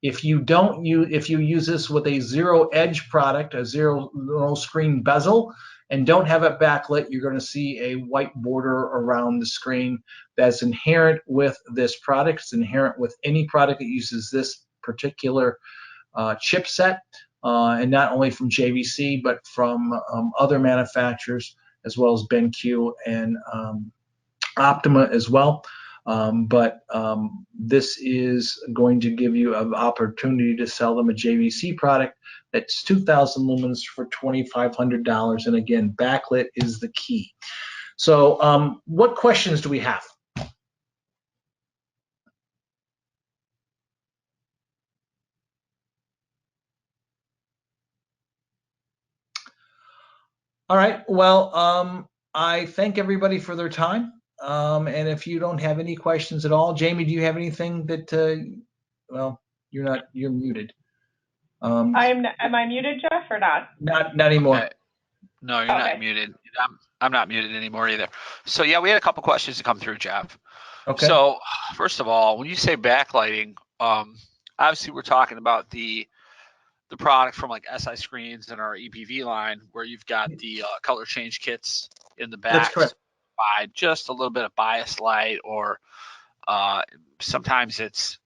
If you use this with a zero edge product, a zero screen bezel, and don't have it backlit, you're going to see a white border around the screen. That's inherent with this product. It's inherent with any product that uses this particular chipset, and not only from JVC, but from other manufacturers, as well as BenQ and Optima as well. This is going to give you an opportunity to sell them a JVC product that's 2,000 lumens for $2,500. And again, backlit is the key. So what questions do we have? All right, well, I thank everybody for their time. And if you don't have any questions at all, Jamie, do you have anything that, well, you're muted. Am I muted, Jeff, or not? Not anymore. Okay. No, you're not muted. I'm not muted anymore either. So yeah, we had a couple questions to come through, Jeff. Okay. So first of all, when you say backlighting, obviously we're talking about the product from like SI Screens and our EPV line, where you've got the color change kits in the back. That's correct. By just a little bit of bias light, or sometimes it's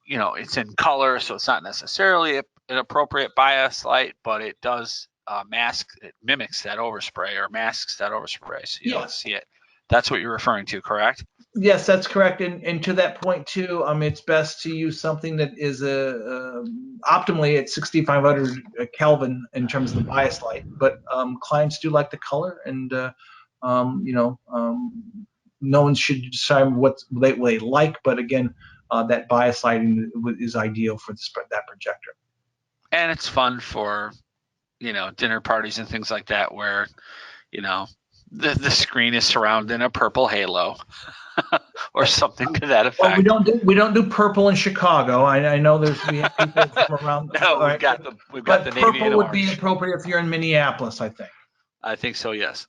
it's in color, so it's not necessarily an appropriate bias light, but it does it mimics that overspray or masks that overspray, so you don't see it. That's what you're referring to, correct? Yes, that's correct. And to that point too, it's best to use something that is optimally at 6,500 Kelvin in terms of the bias light. But clients do like the color, and no one should decide what they like. But again, that bias lighting is ideal for that projector. And it's fun for dinner parties and things like that, where the screen is surrounded in a purple halo or something to that effect. Well, we don't do purple in Chicago. I know we have people from around. No, we've got the navy and orange. Purple would be appropriate if you're in Minneapolis, I think. I think so, yes.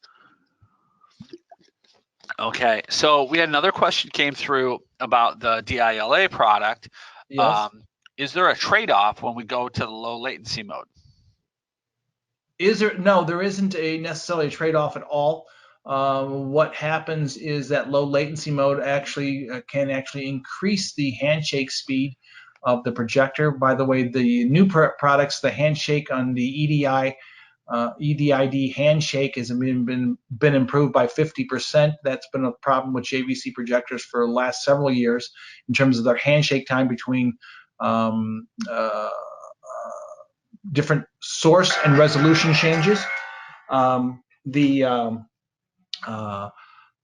Okay, so we had another question came through about the D ILA product. Yes. Is there a trade-off when we go to the low latency mode? No, there isn't necessarily a trade-off at all. What happens is that low latency mode can actually increase the handshake speed of the projector. By the way, the new products, the handshake on the EDID handshake has been improved by 50%. That's been a problem with JVC projectors for the last several years in terms of their handshake time between different source and resolution changes.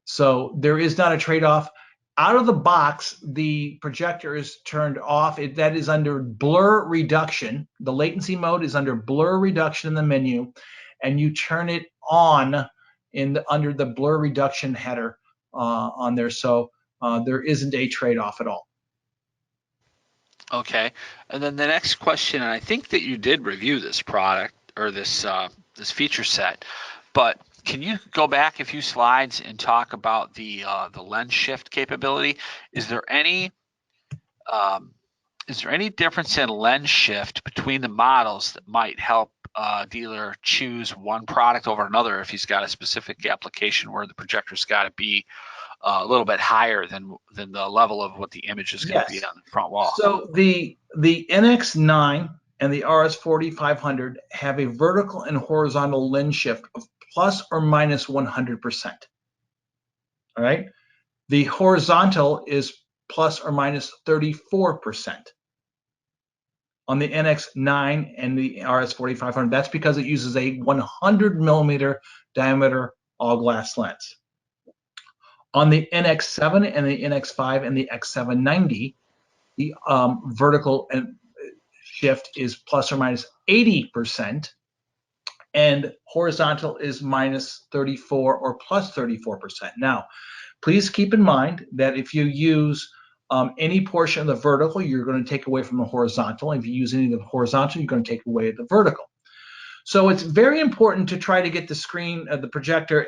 So there is not a trade-off. Out of the box, the projector is turned off. That is under blur reduction. The latency mode is under blur reduction in the menu, and you turn it on under the blur reduction header on there. So there isn't a trade-off at all. Okay, and then the next question, and I think that you did review this product or this feature set, but can you go back a few slides and talk about the lens shift capability? Is there any difference in lens shift between the models that might help a dealer choose one product over another if he's got a specific application where the projector's got to be a little bit higher than the level of what the image is going to be on the front wall? So the NX9 and the RS-4500 have a vertical and horizontal lens shift of plus or minus 100%. All right. The horizontal is plus or minus 34%. On the NX9 and the RS-4500, that's because it uses a 100 millimeter diameter all-glass lens. On the NX7 and the NX5 and the X790, the vertical and shift is plus or minus 80%, and horizontal is minus 34 or plus 34%. Now, please keep in mind that if you use any portion of the vertical, you're going to take away from the horizontal. If you use any of the horizontal, you're going to take away the vertical. So it's very important to try to get the screen, the projector,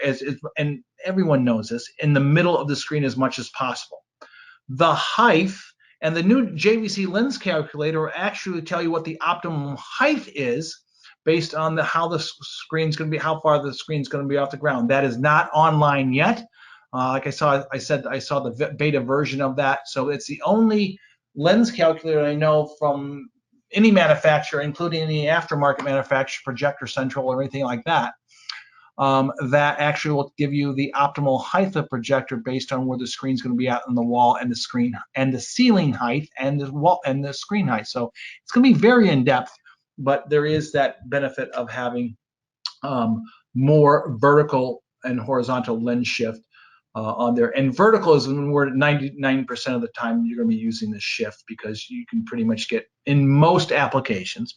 and everyone knows this, in the middle of the screen as much as possible. The height and the new JVC lens calculator will actually tell you what the optimum height is based on how the screen's going to be, how far the screen's going to be off the ground. That is not online yet. Like I saw the beta version of that. So it's the only lens calculator I know from any manufacturer, including any aftermarket manufacturer, Projector Central or anything like that, that actually will give you the optimal height of the projector based on where the screen's going to be out on the wall, and the screen and the ceiling height and the wall and the screen height. So it's going to be very in depth, but there is that benefit of having more vertical and horizontal lens shift on there. And vertical is when we're at 99% of the time you're going to be using this shift, because you can pretty much get, in most applications,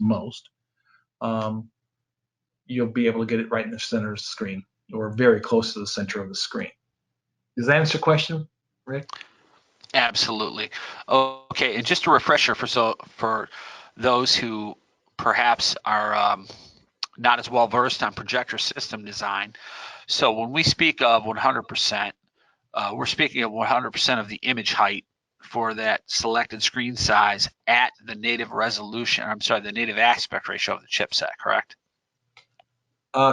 you'll be able to get it right in the center of the screen, or very close to the center of the screen. Does that answer your question, Rick? Absolutely. Okay, and just a refresher for those who perhaps are not as well versed on projector system design. So when we speak of 100%, we're speaking of 100% of the image height for that selected screen size at the native resolution. I'm sorry, the native aspect ratio of the chipset, correct?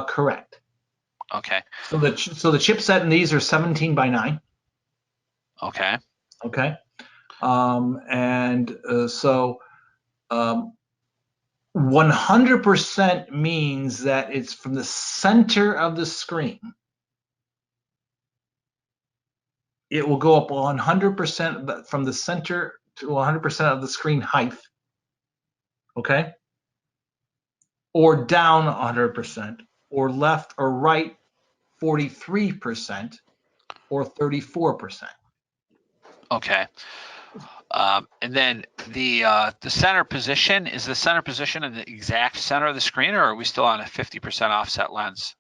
Correct. Okay. So the chipset in these are 17 by 9. Okay. Okay. So 100% means that it's from the center of the screen. It will go up 100% from the center to 100% of the screen height. Okay. Or down 100%, or left or right 43%, or 34%. Okay. And then the center position, is the center position in the exact center of the screen, or are we still on a 50% offset lens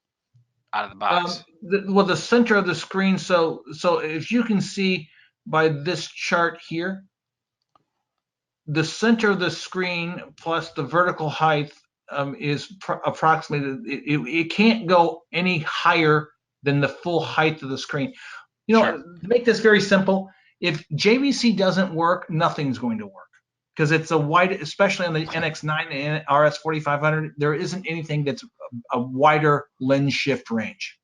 out of the box? Well, the center of the screen. So if you can see by this chart here, the center of the screen plus the vertical height is approximately, it can't go any higher than the full height of the screen. You know, Sure. To make this very simple, if JVC doesn't work, nothing's going to work, because it's a wide, especially on the NX9 and RS-4500, there isn't anything that's a wider lens shift range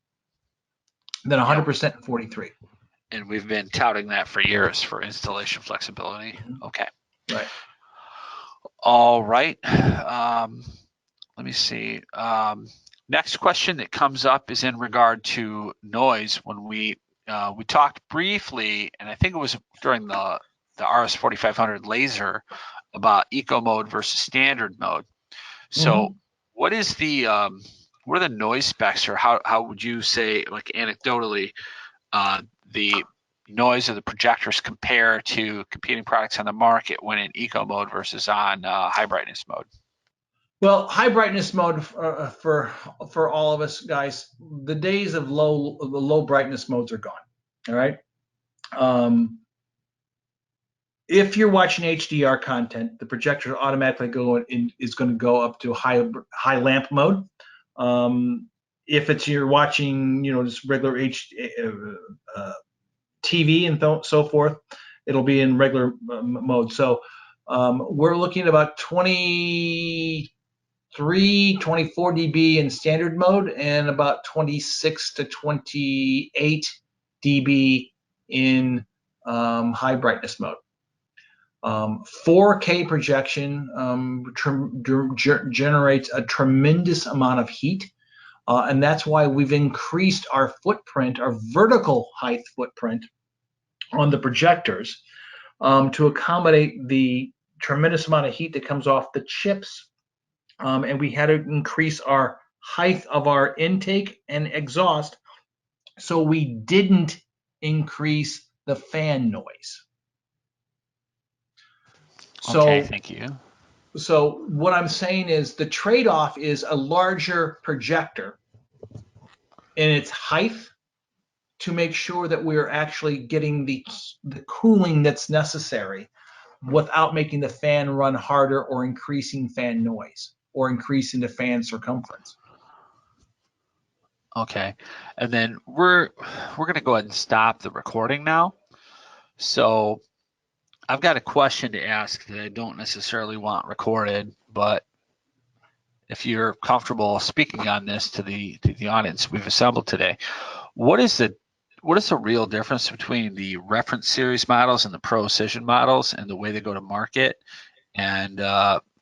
than 100% and 43. And we've been touting that for years for installation flexibility. Mm-hmm. Okay. Right. All right. Let me see. Next question that comes up is in regard to noise. When we talked briefly, and I think it was during the RS-4500 laser, about eco mode versus standard mode. So what is what are the noise specs, or how would you say, like anecdotally, the noise of the projectors compare to competing products on the market when in eco mode versus on high brightness mode? Well, high brightness mode for all of us guys, the days of the low brightness modes are gone. All right. If you're watching HDR content, the projector automatically is going to go up to high lamp mode. If you're watching, just regular TV and so forth, it'll be in regular mode. So we're looking at about 24 dB in standard mode, and about 26 to 28 dB in high brightness mode. 4K projection generates a tremendous amount of heat, and that's why we've increased our footprint, our vertical height footprint on the projectors to accommodate the tremendous amount of heat that comes off the chips. And we had to increase our height of our intake and exhaust so we didn't increase the fan noise. So, okay, thank you. So what I'm saying is the trade-off is a larger projector in its height to make sure that we're actually getting the cooling that's necessary without making the fan run harder or increasing fan noise or increasing the fan circumference. Okay, and then we're going to go ahead and stop the recording now. So I've got a question to ask that I don't necessarily want recorded, but if you're comfortable speaking on this to the audience we've assembled today, what is the real difference between the reference series models and the precision models and the way they go to market, and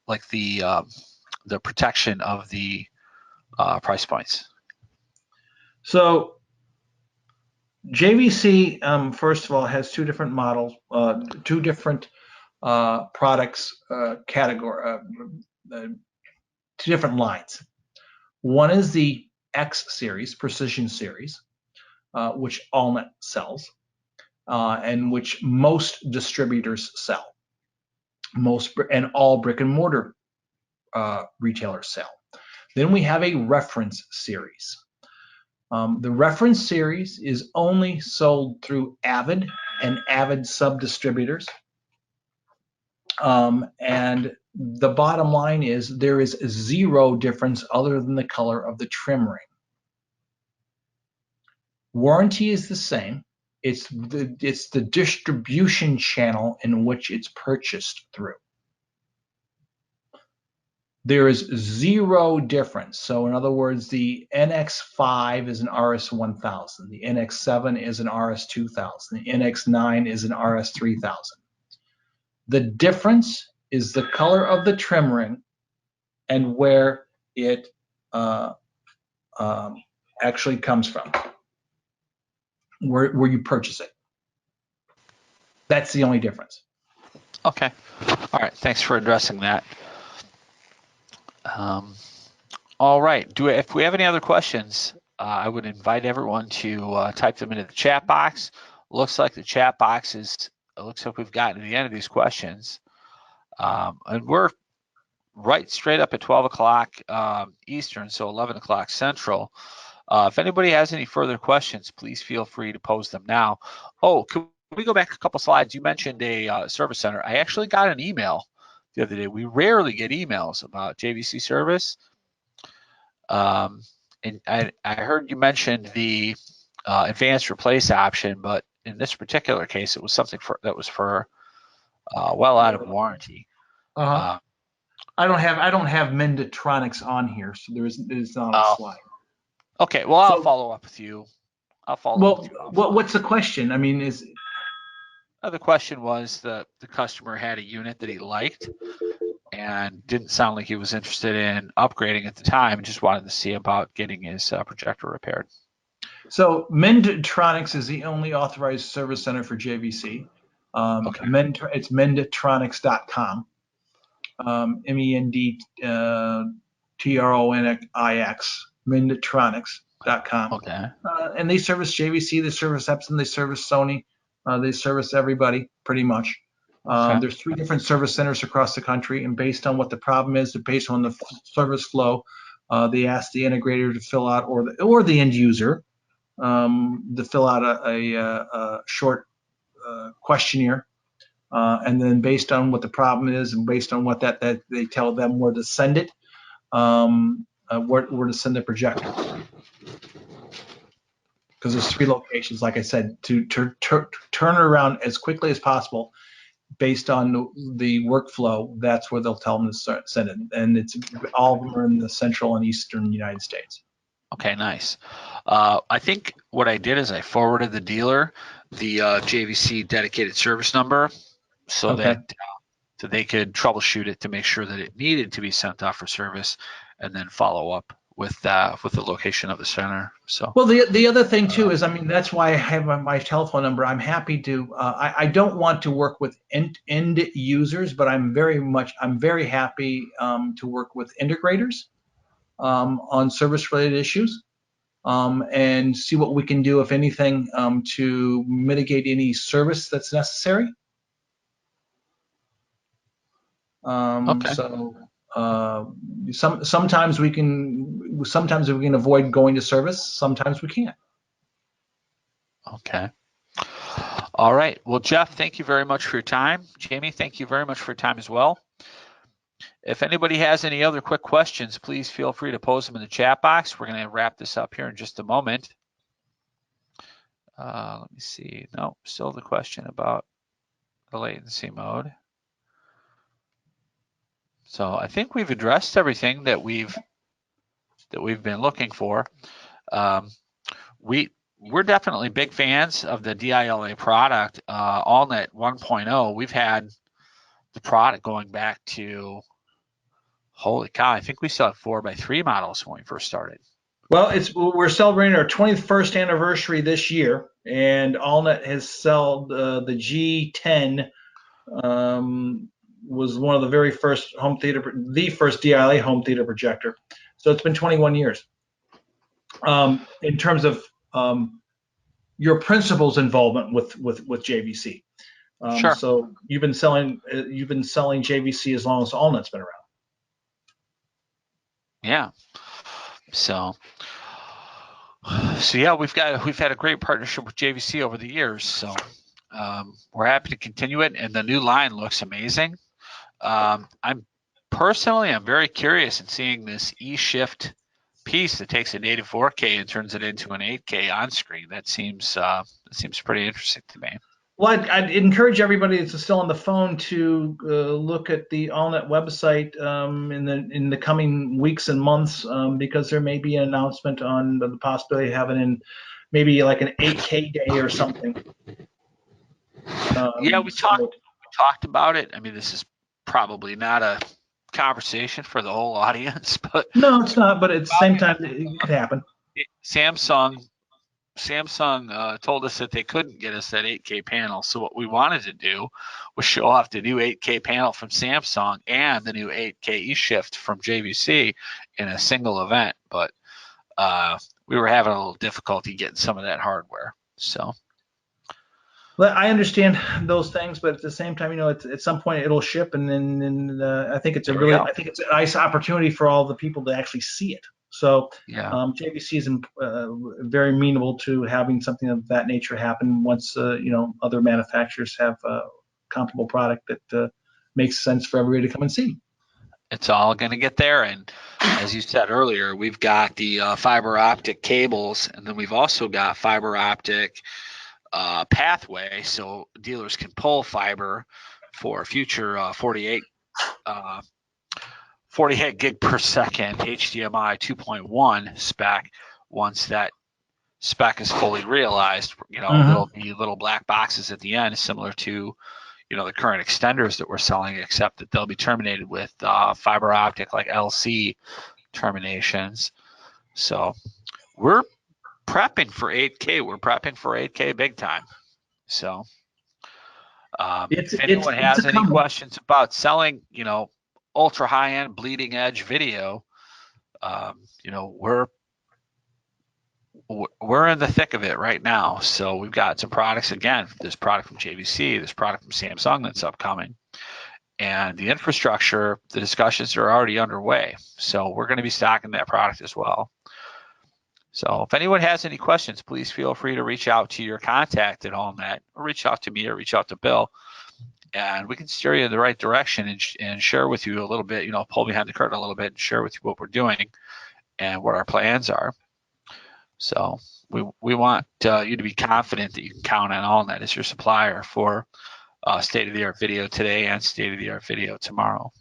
like the protection of the price points? So JVC, first of all, has two different models, two different products, two different lines. One is the X series, precision series, which Allnet sells, and which most distributors sell. And all brick and mortar retailers sell. Then we have a reference series. The reference series is only sold through Avid and Avid sub-distributors. And the bottom line is there is zero difference other than the color of the trim ring. Warranty is the same. It's the distribution channel in which it's purchased through. There is zero difference. So in other words, the NX5 is an RS1000, the NX7 is an RS2000, the NX9 is an RS3000. The difference is the color of the trim ring and where it actually comes from, where you purchase it. That's the only difference. Okay. All right. Thanks for addressing that. All right. If we have any other questions, I would invite everyone to type them into the chat box. Looks like the chat box it looks like we've gotten to the end of these questions. And we're right straight up at 12 o'clock Eastern, so 11 o'clock Central. If anybody has any further questions, please feel free to pose them now. Oh, can we go back a couple slides? You mentioned a service center. I actually got an email the other day. We rarely get emails about JVC service. And I heard you mentioned the advanced replace option, but in this particular case, it was something that was for well out of warranty. I don't have Mendatronics on here, so there's not a slide. Okay, well, I'll follow up with you. What's the question? I mean, the question was the customer had a unit that he liked and didn't sound like he was interested in upgrading at the time, and just wanted to see about getting his projector repaired. So Mendatronics is the only authorized service center for JVC. Okay. It's mendatronics.com. MENDTRONIX, mendatronics.com. Okay. And they service JVC, they service Epson, they service Sony, they service everybody pretty much. Okay. There's 3 different service centers across the country, and based on what the problem is, based on the service flow, they ask the integrator to fill out, or the end user, to fill out a short questionnaire. And then based on what the problem is and based on what that they tell them where to send it, where to send the projector. Because there's 3 locations, like I said, to turn it around as quickly as possible based on the workflow. That's where they'll tell them to send it. And it's all of them are in the central and eastern United States. Okay, nice. I think what I did is I forwarded the dealer the JVC dedicated service number, so that so they could troubleshoot it to make sure that it needed to be sent off for service, and then follow up with the location of the center. So well, the other thing too is, I mean, that's why I have my telephone number. I'm happy to. I don't want to work with end users, but I'm very happy to work with integrators on service related issues. And see what we can do, if anything, to mitigate any service that's necessary. Okay. So sometimes we can avoid going to service. Sometimes we can't. Okay. All right. Well, Jeff, thank you very much for your time. Jamie, thank you very much for your time as well. If anybody has any other quick questions, please feel free to post them in the chat box. We're going to wrap this up here in just a moment. Let me see. No, still the question about the latency mode. So I think we've addressed everything that we've been looking for. We're definitely big fans of the D ILA product. AllNet 1.0. We've had the product going back to, holy cow, I think we still have 4x3 models when we first started. Well, we're celebrating our 21st anniversary this year, and AllNet has sold the G10. Was one of the very first the first D ILA home theater projector. So it's been 21 years. In terms of your principal's involvement with JVC. Sure. So you've been selling JVC as long as AllNet's been around. Yeah. So yeah, we've had a great partnership with JVC over the years. So we're happy to continue it, and the new line looks amazing. I'm very curious in seeing this E-Shift piece that takes a native 4K and turns it into an 8K on screen. That seems pretty interesting to me. Well, I'd encourage everybody that's still on the phone to look at the AllNet website in the coming weeks and months, because there may be an announcement on the possibility of having in maybe like an 8K day or something. Yeah, we talked about it. I mean, this is probably not a conversation for the whole audience, but no, it's not. But at the same time, it could happen. Samsung told us that they couldn't get us that 8K panel. So what we wanted to do was show off the new 8K panel from Samsung and the new 8K E-Shift from JVC in a single event. But we were having a little difficulty getting some of that hardware. So. Well, I understand those things, but at the same time, at some point it'll ship, and then I think it's a nice opportunity for all the people to actually see it. So yeah. JVC is very amenable to having something of that nature happen once other manufacturers have a comparable product that makes sense for everybody to come and see. It's all going to get there, and as you said earlier, we've got the fiber optic cables, and then we've also got fiber optic pathway, so dealers can pull fiber for future 48 gig per second HDMI 2.1 spec. Once that spec is fully realized, there'll be little black boxes at the end, similar to the current extenders that we're selling, except that they'll be terminated with fiber optic, like LC terminations. So we're prepping for 8K. We're prepping for 8K big time. So if anyone has any questions about selling, ultra high end bleeding edge video, we're in the thick of it right now. So we've got some products. Again, this product from JVC, this product from Samsung that's upcoming, and the infrastructure. The discussions are already underway. So we're going to be stocking that product as well. So if anyone has any questions, please feel free to reach out to your contact at AllNet, or reach out to me, or reach out to Bill, and we can steer you in the right direction and share with you a little bit, pull behind the curtain a little bit and share with you what we're doing and what our plans are. So we want you to be confident that you can count on AllNet as your supplier for state-of-the-art video today and state-of-the-art video tomorrow.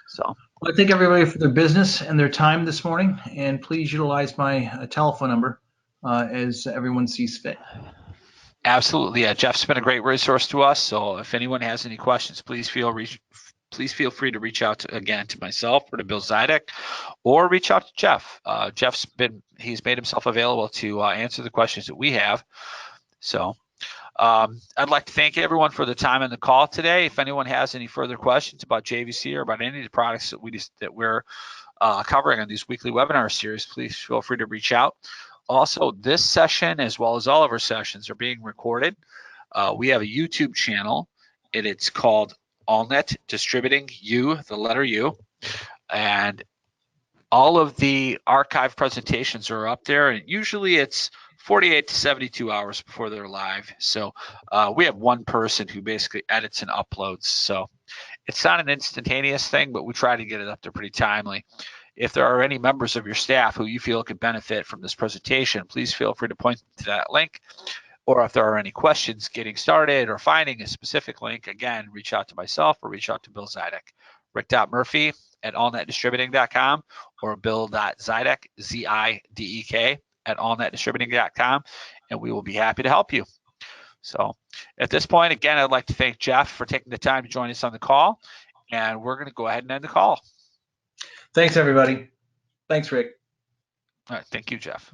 So. Well, I thank everybody for their business and their time this morning, and please utilize my telephone number as everyone sees fit. Absolutely. Yeah, Jeff's been a great resource to us. So if anyone has any questions, please feel free to reach out again to myself or to Bill Zidek, or reach out to Jeff. He's made himself available to answer the questions that we have. So I'd like to thank everyone for the time on the call today. If anyone has any further questions about JVC or about any of the products that we're covering on these weekly webinar series, please feel free to reach out. Also, this session, as well as all of our sessions, are being recorded. We have a YouTube channel, and it's called AllNet Distributing U, the letter U, and all of the archive presentations are up there, and usually it's 48 to 72 hours before they're live. So we have one person who basically edits and uploads. So it's not an instantaneous thing, but we try to get it up there pretty timely. If there are any members of your staff who you feel could benefit from this presentation, please feel free to point to that link. Or if there are any questions getting started or finding a specific link, again, reach out to myself or reach out to Bill Zidek. Rick.Murphy@allnetdistributing.com or Bill.Zidek, Zidek, at allnetdistributing.com, and we will be happy to help you. So at this point, again, I'd like to thank Jeff for taking the time to join us on the call, and we're going to go ahead and end the call. Thanks, everybody. Thanks, Rick. All right. Thank you, Jeff.